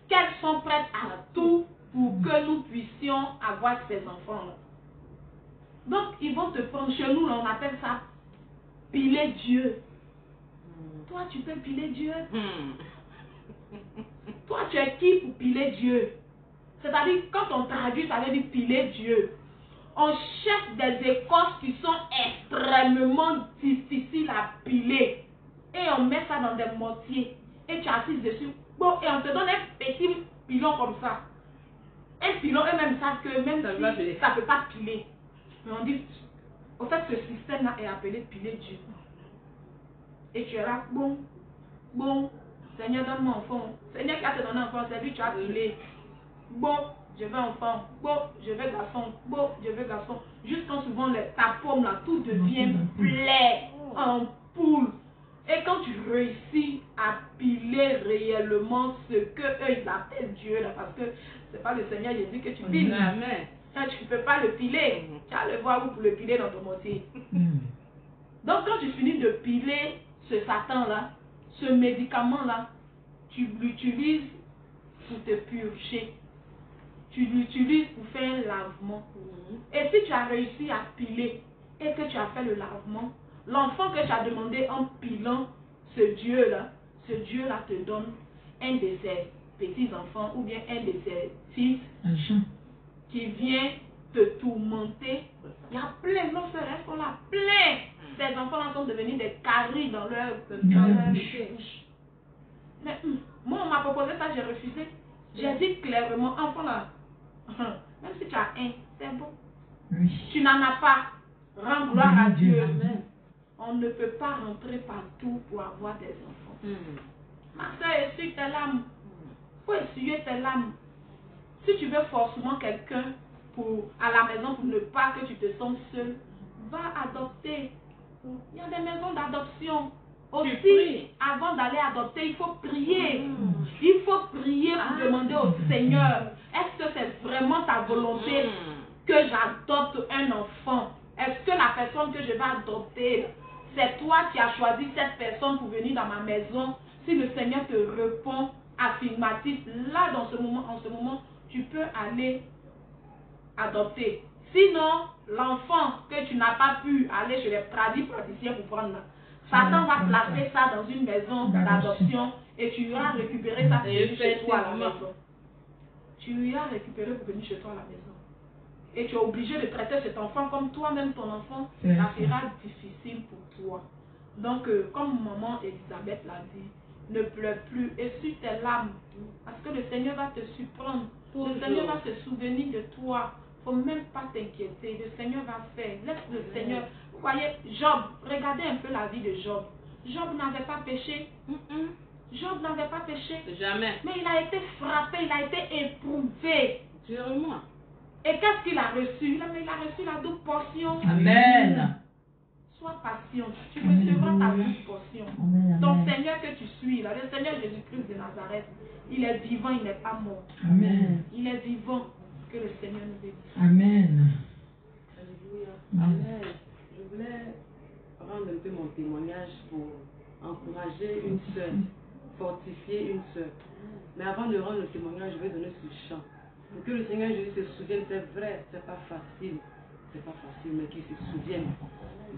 qu'elles sont prêtes à tout pour que nous puissions avoir ces enfants-là. Donc, ils vont te prendre chez nous, là, on appelle ça piler Dieu. Toi, tu peux piler Dieu? Toi, tu es qui pour piler Dieu? C'est-à-dire, quand on traduit, ça veut dire piler Dieu. On cherche des écorces qui sont extrêmement difficiles à piler. Et on met ça dans des mortiers. Et tu assises dessus. Bon, et on te donne un petit pilon comme ça. Un pilon, eux-mêmes savent que même si ça ne peut pas piler. Mais on dit, au fait, ce système-là est appelé piler Dieu. Et tu es là, bon, Seigneur, donne-moi enfant. Seigneur qui a te donné enfant, c'est lui, tu as pilé. Bon, je veux enfant. Bon, je veux garçon. Bon, je veux garçon. Jusqu'en souvent, ta paume là, tout devient plein en poule. Et quand tu réussis à piler réellement ce que eux ils appellent Dieu là, parce que c'est pas le Seigneur Jésus que tu piles. Amen. Tu ne peux pas le piler. Tu as le voir où pour le piler dans ton mortier. Donc quand tu finis de piler ce Satan là, ce médicament là, tu l'utilises pour te purger. Tu l'utilises pour faire un lavement. Et si tu as réussi à piler et que tu as fait le lavement, l'enfant que tu as demandé en pilant ce Dieu-là te donne un de ses petits-enfants ou bien un de ses fils qui vient te tourmenter. Il y a plein, nos frères sont là, plein. Ces enfants-là sont devenus des caries dans leur bouche. Mais moi, on m'a proposé ça, j'ai refusé. J'ai dit clairement, enfant là, même si tu as un, c'est bon. Oui. Tu n'en as pas. Rends gloire à Dieu. On ne peut pas rentrer partout pour avoir des enfants. Ma soeur, essuie tes larmes. Il faut essuyer tes larmes. Si tu veux forcément quelqu'un à la maison pour ne pas que tu te sens seul, va adopter. Il y a des maisons d'adoption. Aussi, avant d'aller adopter, il faut prier. Il faut prier pour demander au Seigneur, est-ce que c'est vraiment ta volonté que j'adopte un enfant? Est-ce que la personne que je vais adopter, c'est toi qui as choisi cette personne pour venir dans ma maison? Si le Seigneur te répond affirmatif, là, en ce moment, tu peux aller adopter. Sinon, l'enfant que tu n'as pas pu aller chez les praticiens pour prendre, Satan va placer ça dans une maison d'adoption et tu iras récupérer ça pour venir chez toi à la maison. Tu iras récupérer pour venir chez toi à la maison. Et tu es obligé de traiter cet enfant comme toi-même ton enfant. Ça sera difficile pour toi. Donc, comme maman Elisabeth l'a dit, ne pleure plus, essuie tes larmes. Parce que le Seigneur va te surprendre. Le Seigneur va se souvenir de toi. Il ne faut même pas t'inquiéter. Le Seigneur va faire. Laisse le Seigneur. Vous voyez, Job, regardez un peu la vie de Job. Job n'avait pas péché. Job n'avait pas péché. Jamais. Mais il a été frappé, il a été éprouvé. Sûrement. Et qu'est-ce qu'il a reçu? Il a reçu la double portion. Amen. Sois patient, tu recevras ta double portion. Ton Seigneur que tu suis, là, le Seigneur Jésus-Christ de Nazareth, il est vivant, il n'est pas mort. Amen. Il est vivant. Que le Seigneur nous bénisse. Amen. Alléluia. Amen. Je voulais rendre un peu mon témoignage pour encourager une sœur, fortifier une sœur. Mais avant de rendre le témoignage, je vais donner ce chant. Pour que le Seigneur Jésus se souvienne, c'est vrai, c'est pas facile, mais qu'il se souvienne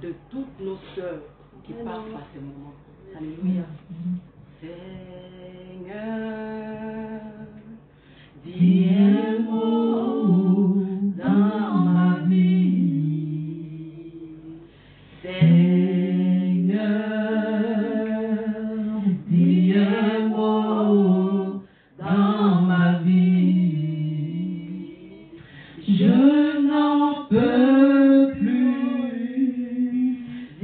de toutes nos sœurs qui passent par ces moments. Alléluia. Seigneur, dis un mot dans ma vie. Seigneur, dis un mot dans ma vie. Je n'en peux plus,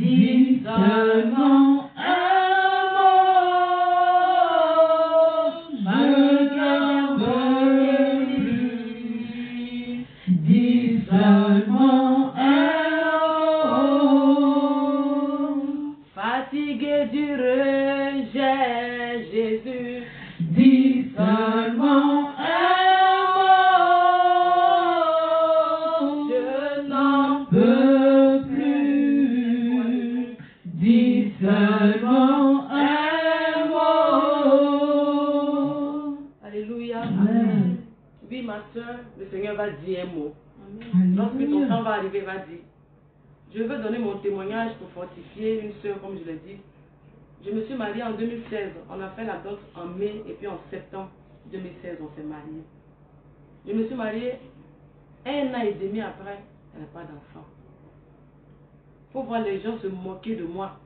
dis seulement fatigué du rejet, Jésus, dis seulement un mot. Je n'en peux plus, dis seulement un mot. Alléluia. Amen. Oui, ma soeur, le Seigneur va dire un mot. Amen. Lorsque ton temps va arriver, va dire. Je veux donner mon témoignage pour fortifier une soeur, comme je l'ai dit. Je me suis mariée en 2016. On a fait la dot en mai et puis en septembre 2016, on s'est mariés. Je me suis mariée 1 an et demi après, elle n'a pas d'enfant. Il faut voir les gens se moquer de moi.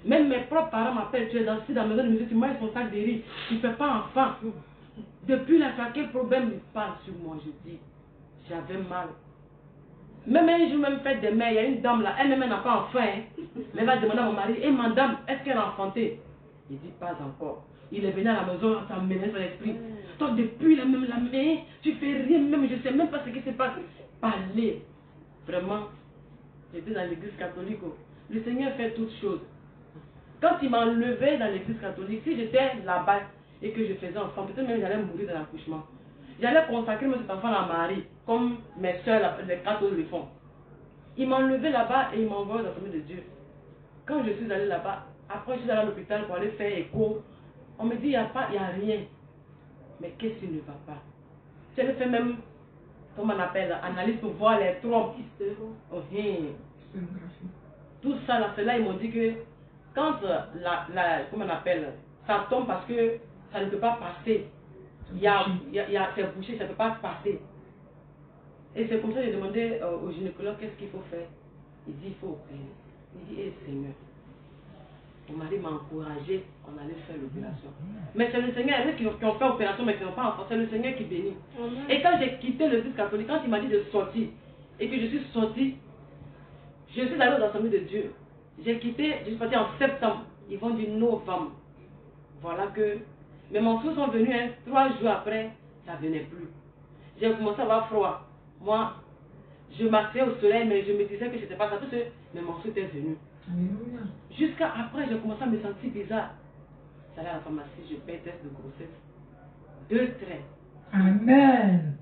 Même mes propres parents m'appellent, tu es dans la maison de musique, tu manges son sac de riz, tu ne fais pas enfant. Depuis la fin, quel problème il parle sur moi, je dis. J'avais mal. Même un jour, même fête des mères, il y a une dame là, elle-même n'a pas enfant. Hein. Mais elle va demander à mon mari, et madame, est-ce qu'elle a enfanté? Il dit pas encore. Il est venu à la maison, ça me menait son esprit. Toi, depuis la main, tu fais rien, même je ne sais même pas ce qui se passe. Parler. Vraiment, j'étais dans l'église catholique. Le Seigneur fait toutes choses. Quand il m'a enlevé dans l'église catholique, si j'étais là-bas et que je faisais enfant, peut-être même j'allais mourir de l'accouchement. J'allais consacrer cet enfant à Marie, comme mes soeurs, les 4 autres le font. Il m'a enlevé là-bas et il m'a envoyé dans la famille de Dieu. Quand je suis allé là-bas, après je suis allé à l'hôpital pour aller faire écho, on me dit il n'y a rien. Mais qu'est-ce qui ne va pas? J'avais fait même, comment on appelle, analyse pour voir les trompes. Tout ça, là, c'est là ils m'ont dit que quand comment on appelle, ça tombe parce que ça ne peut pas passer. C'est bouché, ça ne peut pas passer. Et c'est comme ça que j'ai demandé au gynécologue qu'est-ce qu'il faut faire. Il dit il faut opérer. Il dit, eh Seigneur, mon mari m'a encouragé, on allait faire l'opération. Mais c'est le Seigneur, il y a qui ont fait l'opération mais qui n'ont pas enfant, c'est le Seigneur qui bénit. Et quand j'ai quitté l'église catholique, quand il m'a dit de sortir, et que je suis sortie, je suis allée aux assemblées de Dieu. J'ai quitté, je suis partie en septembre, ils vont dire novembre. Voilà que mes mensonges sont venus, 3 jours après, ça ne venait plus. J'ai commencé à avoir froid. moi, je marchais au soleil, mais je me disais que c'était pas ça, parce que mes morceaux étaient venus. Jusqu'à après, j'ai commencé à me sentir bizarre. J'allais à la pharmacie, je fais un test de grossesse. 2 traits. Amen.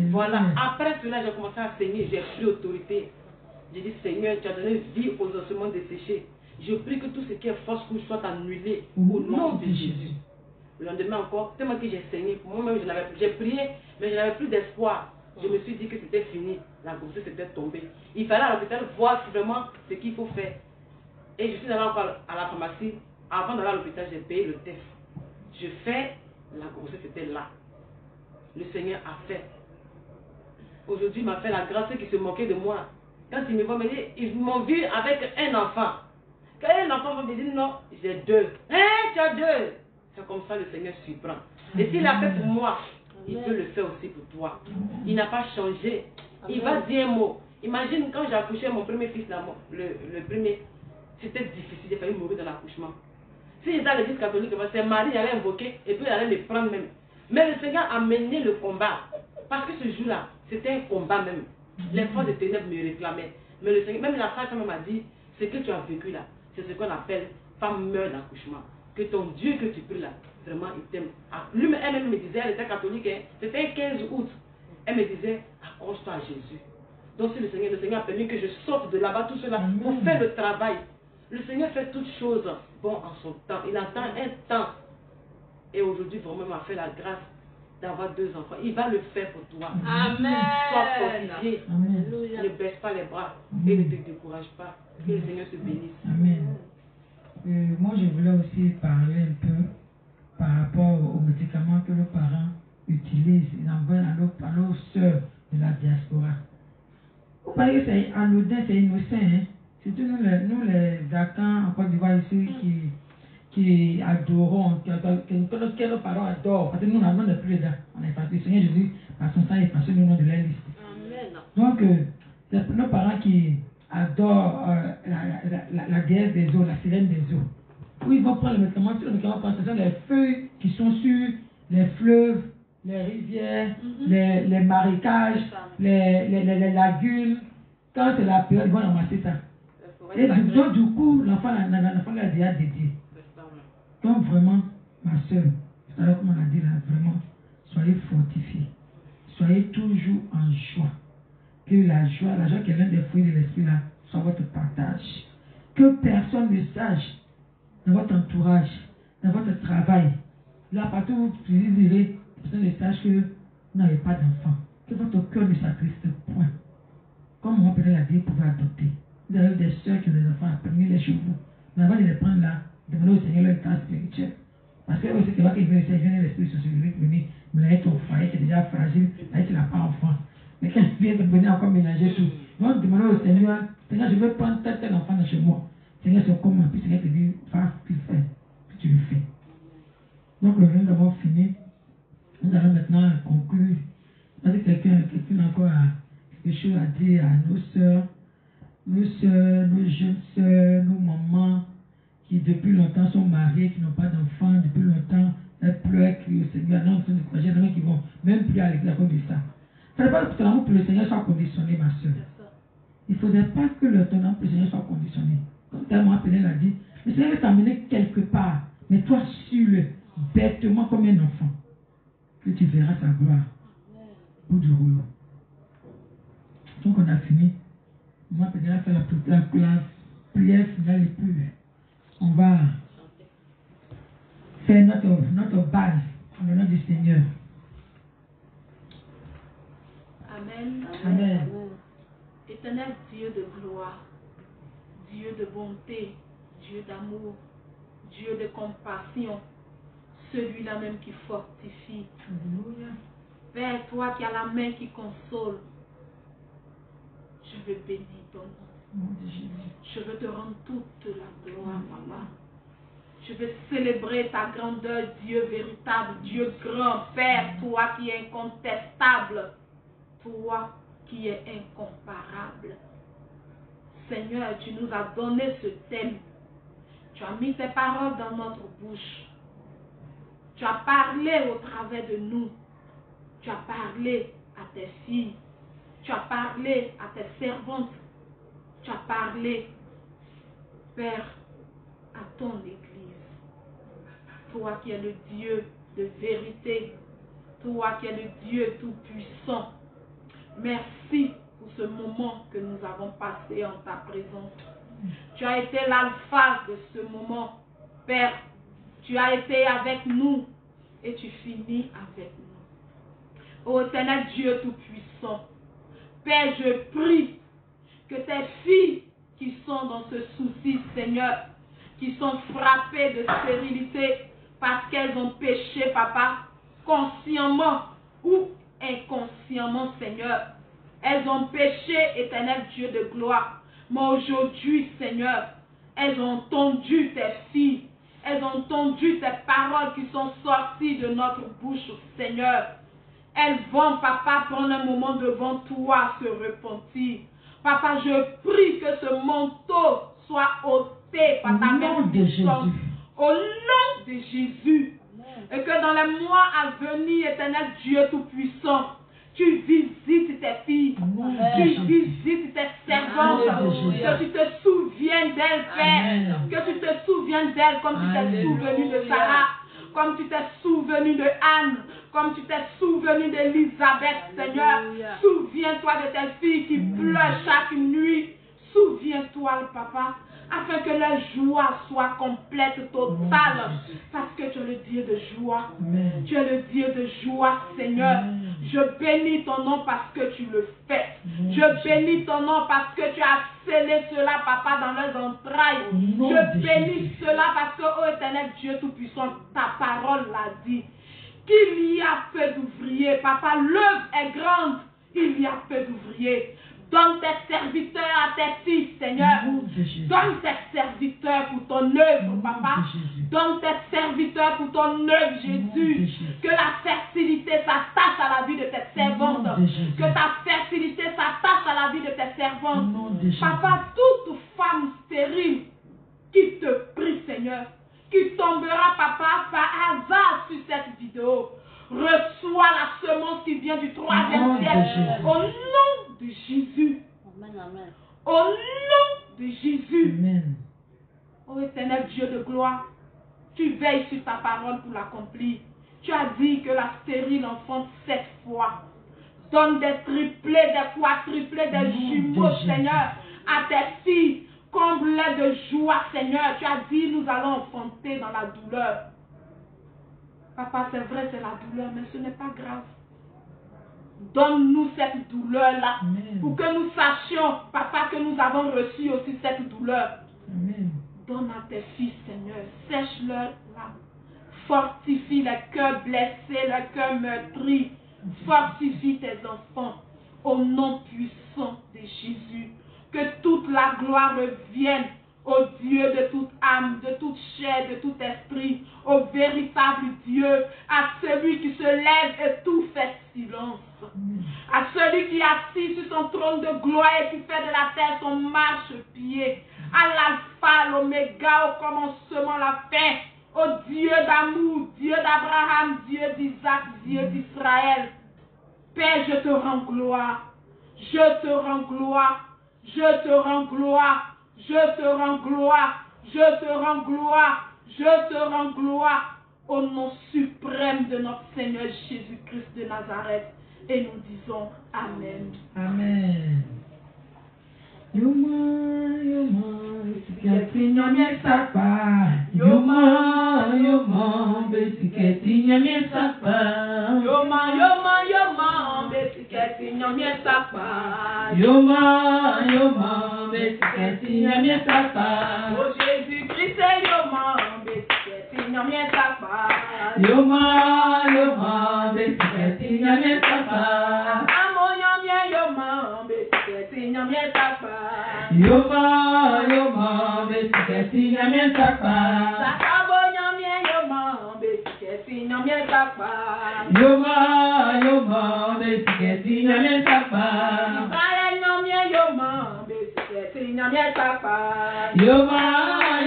Voilà, après cela, j'ai commencé à saigner, j'ai pris autorité. J'ai dit, Seigneur, tu as donné vie aux ossements desséchés. Je prie que tout ce qui est fausse couche soit annulé au nom de Jésus. Le lendemain encore, tellement que j'ai saigné, moi-même j'ai prié, mais je n'avais plus d'espoir. Je me suis dit que c'était fini, la grossesse était tombée. Il fallait à l'hôpital voir vraiment ce qu'il faut faire. Et je suis allée encore à la pharmacie. Avant d'aller à l'hôpital, j'ai payé le test. Je fais, la grossesse était là. Le Seigneur a fait. Aujourd'hui, il m'a fait la grâce qui se moquait de moi. Quand ils me voient me dire, ils m'ont vu avec un enfant. Quand un enfant va me dire non, j'ai 2. Hein, tu as 2. C'est comme ça le Seigneur surprend. Et s'il a fait pour moi, il peut le faire aussi pour toi. Il n'a pas changé. Il va dire un mot. Imagine quand j'ai accouché mon premier fils, là, le premier, c'était difficile, il a failli mourir dans l'accouchement. Si j'étais à l'église catholique, c'est Marie, il allait invoquer et puis il allait me prendre même. Mais le Seigneur a mené le combat. Parce que ce jour-là, c'était un combat même. Les forces de ténèbres me réclamaient. Mais le Seigneur, même la femme m'a dit, ce que tu as vécu là, c'est ce qu'on appelle femme meurt d'accouchement. Que ton Dieu que tu pries là, vraiment il t'aime. Elle-même me disait, elle était catholique, hein, c'était un 15 août. Elle me disait, accroche-toi à Jésus. Donc si le Seigneur a permis que je sorte de là-bas, tout cela, pour faire le travail. Le Seigneur fait toutes choses bon en son temps. Il attend un temps. Et aujourd'hui, vraiment, il m'a fait la grâce d'avoir 2 enfants. Il va le faire pour toi. Amen. Sois fortifié. Ne baisse pas les bras et ne te décourage pas. Que le Seigneur te bénisse. Amen. Moi, je voulais aussi parler un peu par rapport aux médicaments que nos parents utilisent. Ils envoient à nos sœurs de la diaspora. Vous voyez que c'est anodin, c'est innocent. Hein? Surtout nous les Africains en Côte d'Ivoire ici qui adorons, que nos parents adorent. Parce que nous n'avons plus là. On est parti. Le Seigneur Jésus, par son sang, est passé le nom de la liste. Amen. Donc, c'est nos parents qui adorent la déesse des eaux, la sirène des eaux. Où ils vont prendre le médicament, sur le médicament, ce sont les feuilles qui sont sur les fleuves, les rivières, les marécages, les lagunes. Quand c'est la période, ils vont ramasser ça. Et du coup, l'enfant l'a déjà dédié. Donc vraiment, ma soeur, tout à l'heure, comme on a dit là, vraiment, soyez fortifiés. Soyez toujours en joie. Que la joie qui est l'un des fruits de l'esprit là, soit votre partage. Que personne ne sache dans votre entourage, dans votre travail. Là, partout où vous irez, personne ne sache que vous n'avez pas d'enfant. Que votre cœur ne s'attriste point. Comme moi, peut-être l'a dit, vous pouvez adopter. Vous avez des soeurs qui ont des enfants, prenez-les chez vous. Mais avant de les prendre là, demandez au Seigneur leur grâce spirituelle. Parce que aussi, c'est vrai qu'il vient l'esprit sociologique venir, mais là, ton foyer qui est déjà fragile, là, tu n'as pas enfant. Mais quand il vient de venir encore mélanger tout, donc demandez au Seigneur, Seigneur, je veux prendre tel enfant de chez moi. Seigneur, c'est comment? Puis Seigneur te dit, fais, puis fais, puis tu le fais. Donc, le nous avons fini. Nous allons maintenant conclure. Est-ce que quelqu'un encore a quelque chose à dire à nos sœurs, nos jeunes sœurs, nos mamans, qui depuis longtemps sont mariées, qui n'ont pas d'enfants, depuis longtemps, elles pleurent, crient au Seigneur, non, sont découragées, il y en a qui vont même plus à l'église à cause de ça. Il ne faudrait pas que ton amour pour le Seigneur soit conditionné, ma soeur. Il ne faudrait pas que ton amour pour le Seigneur soit conditionné. Comme tellement appelé l'a dit, le Seigneur va t'amener quelque part, mais toi, suis-le bêtement comme un enfant, que tu verras sa gloire au bout du rouleau. Donc on a fini. Moi, peut-être faire la prière finale et puis on va faire notre base en l'honneur du Seigneur. Amen. Amen. Éternel Dieu de gloire, Dieu de bonté, Dieu d'amour, Dieu de compassion, celui-là même qui fortifie. Alléluia. Père, toi qui as la main qui console, je veux bénir ton nom. Je veux te rendre toute la gloire, maman. Je veux célébrer ta grandeur, Dieu véritable, Dieu grand, Père, toi qui es incontestable, toi qui es incomparable. Seigneur, tu nous as donné ce thème. Tu as mis tes paroles dans notre bouche. Tu as parlé au travers de nous. Tu as parlé à tes filles. Tu as parlé à tes servantes. Tu as parlé, Père, à ton Église. Toi qui es le Dieu de vérité. Toi qui es le Dieu tout-puissant. Merci pour ce moment que nous avons passé en ta présence. Tu as été l'alpha de ce moment. Père, tu as été avec nous et tu finis avec nous. Ô éternel Dieu tout-puissant, Père, je prie que tes filles qui sont dans ce souci, Seigneur, qui sont frappées de stérilité parce qu'elles ont péché, Papa, consciemment ou inconsciemment, Seigneur. Elles ont péché, éternel Dieu de gloire. Mais aujourd'hui, Seigneur, elles ont entendu tes filles. Elles ont entendu tes paroles qui sont sorties de notre bouche, Seigneur. Elles vont, Papa, prendre un moment devant toi, se repentir. Papa, je prie que ce manteau soit ôté par ta main puissante. Au nom de Jésus. Et que dans les mois à venir, éternel Dieu tout-puissant, tu visites tes filles, tu visites tes servantes, que tu te souviennes d'elles, Père, que tu te souviennes d'elles comme tu t'es souvenu de Sarah, comme tu t'es souvenu de Anne, comme tu t'es souvenu d'Élisabeth, Seigneur. Souviens-toi de tes filles qui pleurent chaque nuit. Souviens-toi, Papa, afin que leur joie soit complète, totale, parce que tu es le Dieu de joie. Amen. Tu es le Dieu de joie, Seigneur. Amen. Je bénis ton nom parce que tu le fais. Amen. Je bénis ton nom parce que tu as scellé cela, Papa, dans leurs entrailles. Je bénis cela parce que, ô éternel Dieu Tout-Puissant, ta parole l'a dit. Qu'il y a peu d'ouvriers, Papa, l'œuvre est grande, il y a peu d'ouvriers. Donne tes serviteurs à tes fils, Seigneur. Donne tes serviteurs pour ton œuvre, Papa. Donne tes serviteurs pour ton œuvre, Jésus. Que la fertilité s'attache à la vie de tes servantes. Que ta fertilité s'attache à la vie de tes servantes. Papa, toute femme stérile qui te prie, Seigneur, qui tombera, Papa, par hasard sur cette vidéo, reçois la semence qui vient du 3e ciel. Au nom de Jésus. Amen, amen. Au nom de Jésus. Amen. Ô éternel Dieu de gloire, tu veilles sur ta parole pour l'accomplir. Tu as dit que la stérile enfante 7 fois. Donne des triplés, des quadruplés, des jumeaux, Seigneur, à tes filles. Comble-les de joie, Seigneur. Tu as dit, nous allons enfanter dans la douleur. Papa, c'est vrai, c'est la douleur, mais ce n'est pas grave. Donne-nous cette douleur-là, pour que nous sachions, Papa, que nous avons reçu aussi cette douleur. Amen. Donne à tes fils, Seigneur, sèche-leur l'âme. Fortifie les cœurs blessés, les cœurs meurtris. Fortifie tes enfants, au nom puissant de Jésus. Que toute la gloire revienne au Dieu de toute âme, de toute chair, de tout esprit, au véritable Dieu, à celui qui se lève et tout fait silence, à celui qui est assis sur son trône de gloire et qui fait de la terre son marchepied, à l'alpha, l'oméga, au commencement, la fin, au Dieu d'amour, Dieu d'Abraham, Dieu d'Isaac, Dieu d'Israël. Père, je te rends gloire, je te rends gloire, je te rends gloire, je te rends gloire, je te rends gloire, je te rends gloire au nom suprême de notre Seigneur Jésus-Christ de Nazareth. Et nous disons Amen. Amen. Yoma, yoma, besiketi nyamye sapa. Yoma, yoma, besiketi nyamye sapa. Yoma, yoma, yoma, besiketi nyamye sapa. Yoma, yoma, besiketi nyamye sapa. Oh Jésus-Christ, yoma, besiketi nyamye sapa. Yoma, yoma, besiketi nyamye sapa. Yoma, yoma, besiketi nyamye sapa. Sakabo nyamye yoma, besiketi nyamye sapa. Yoma, yoma, besiketi nyamye sapa. Ibaya nyamye yoma, besiketi nyamye sapa. Yoma,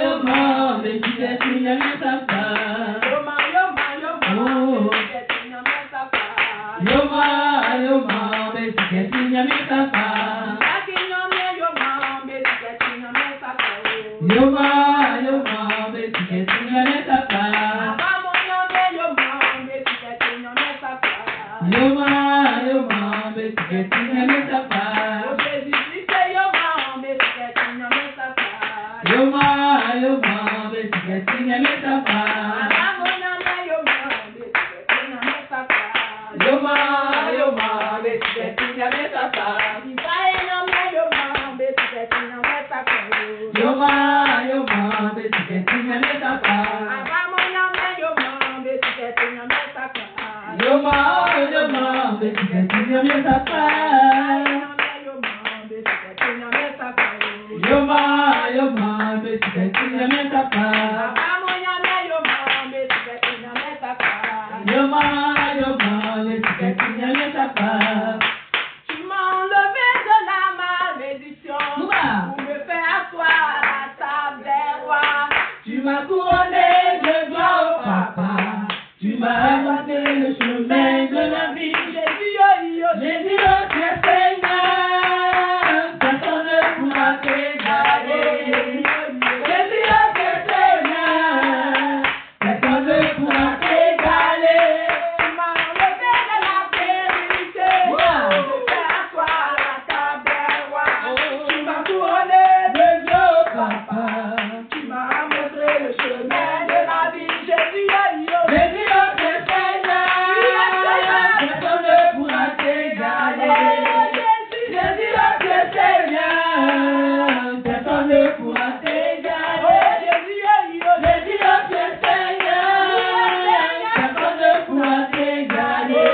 yoma, besiketi nyamye sapa. Yoma, yoma, yoma, besiketi nyamye sapa. Yoma, yoma, Yoma, yoma, betiketi nyame sapa. Yoma, yoma, betiketi nyame sapa. Yoma, yoma, betiketi nyame sapa. Yoma, yoma, betiketi nyame sapa. Yoma, yoma, betiketi nyame sapa. Yoma, yoma, betiketi nyame sapa. Yoma, yoma, betiketi nyame sapa. Yoma, yoma, betiketi nyame sapa. Tu m'as enlevé de la malédiction pour me faire asseoir à la table des rois. Tu m'as couronné de gloire, oh papa. Tu m'as apporté le chemin de la vie. Jésus, oh tu es Seigneur. Personne ne pourra t'égaler. Jésus, oh tu es Seigneur. Personne ne pourra t'égaler. Tu m'as enlevé de la périmité pour me faire asseoir à la table des rois. Tu m'as couronné de gloire, oh papa. Tu m'as montré le chemin de la vie. Jésus, oh Jésus, oh tu es Seigneur. Personne ne pourra t'égaler. Jésus, oh tu es Seigneur. Personne ne pourra t'égaler. Jésus, oh tu es Seigneur. Personne ne pourra t'égaler.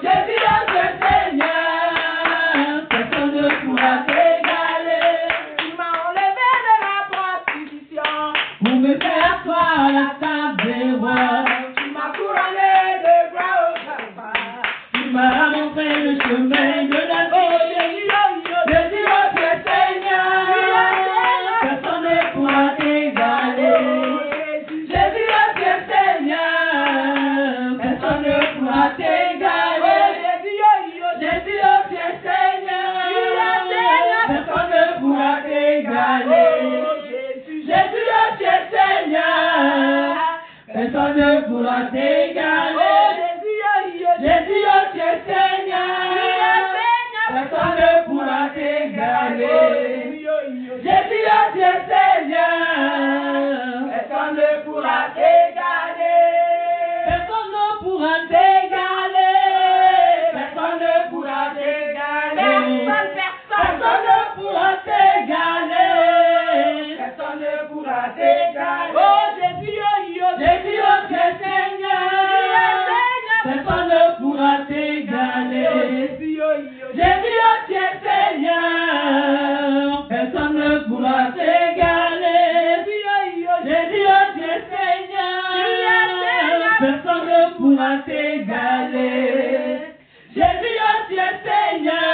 Jésus, oh tu es Seigneur. Personne ne pourra t'égaler. Tu m'as enlevé de la prostitution Pour me faire asseoir à la table des rois. Tu m'as couronné de gloire au papa. Tu m'as montré le chemin de la vie. Jésus, oh tu es Seigneur. Personne ne pourra t'égaler. Jésus, oh tu es Seigneur. Personne ne pourra t'égaler. Jésus, oh tu es Seigneur. Personne ne pourra t'égaler. Jésus, oh tu es Seigneur. Personne ne pourra t'égaler. Jésus, oh tu es Seigneur. Personne ne pourra t'égaler. Jésus, oh tu es Seigneur. Personne ne pourra t'égaler. Personne ne pourra t'égaler. Personne ne pourra t'égaler. Personne ne pourra t'égaler. Personne ne pourra t'égaler. Oh Jésus, oh Jésus, oh tu es Seigneur. Personne ne pourra t'égaler. Jésus, oh tu es Seigneur. Personne ne pourra t'égaler. Jésus, oh tu es Seigneur. Personne ne pourra t'égaler. Jésus, oh tu es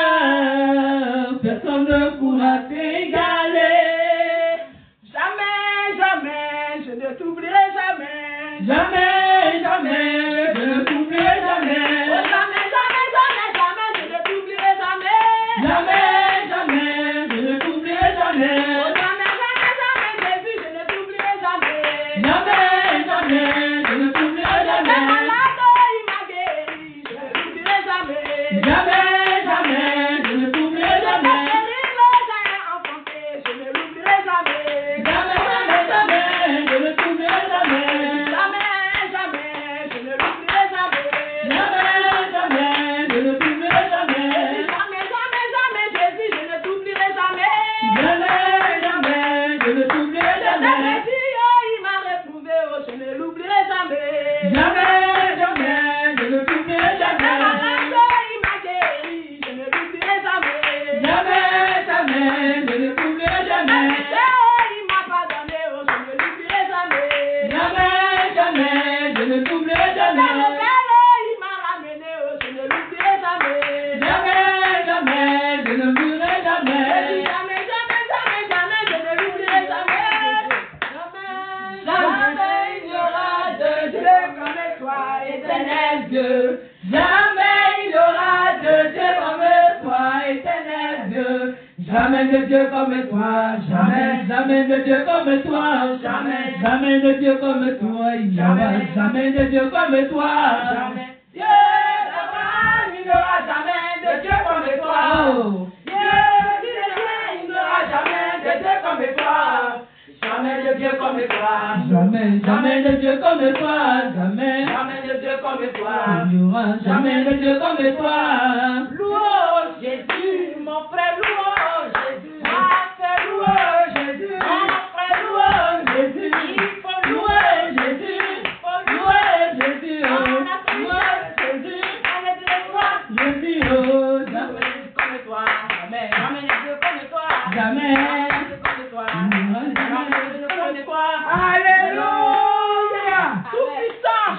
Seigneur. Personne ne pourra t'égaler. Jamais, jamais, je ne t'oublierai jamais. Jamais, jamais, je ne t'oublierai jamais. Oh, jamais, jamais, jamais, jamais, je ne t'oublierai jamais. Jamais, jamais, je ne t'oublierai jamais. Oh, jamais, jamais, jamais, Jésus, je ne t'oublierai jamais. Jamais, jamais, je ne t'oublierai jamais. Malade, il m'a guéri, je ne t'oublierai jamais. Jamais, jamais, je ne t'oublierai jamais. Je ne l'oublierai jamais. Jamais, jamais, jamais, je ne t'oublierai jamais. Jamais, jamais, je ne l'oublierai jamais. Jamais, jamais, je ne t'oublierai jamais. Jamais, jamais, jamais, Jésus, je ne t'oublierai jamais. Jamais, jamais, je ne t'oublierai jamais. Il m'a retrouvé, oh, je ne l'oublierai jamais. Jamais, jamais, je ne t'oublierai jamais. Il m'a guéri, je ne l'oublierai jamais. Jamais, jamais, je ne t'oublierai jamais. Il m'a pardonné, oh, je ne l'oublierai jamais. Jamais, jamais, je ne t'oublierai jamais. Il m'a ramené, oh, je ne l'oublierai jamais. Jamais, jamais, je ne l'oublierai jamais. Jamais, jamais, jamais, jamais, je ne l'oublierai jamais. Jamais, il y aura de Dieu comme toi, éternel Dieu. Jamais il y aura de Dieu comme toi, éternel Dieu. Jamais jamais de Dieu comme toi, jamais, jamais de Dieu comme toi, jamais, jamais de Dieu comme toi, il n'y aura jamais de Dieu comme toi, jamais. Dieu d'Abraham, il n'y aura jamais de Dieu comme toi. Dieu d'Israël, il n'y aura jamais de Dieu comme toi. Jamais de Dieu comme toi. Jamais, jamais de Dieu comme toi. Jamais, jamais de Dieu comme toi. Il n'y aura jamais de Dieu comme toi. Louange Jésus, mon frère, louange Jésus. Ma frère, louange Jésus. Mon frère, louange Jésus. Il faut louer Jésus. Il faut louer Jésus. Louer Jésus. Jésus, oh, jamais comme toi. Jamais, jamais de Dieu comme toi. Jamais. Alléluia. Tout puissant.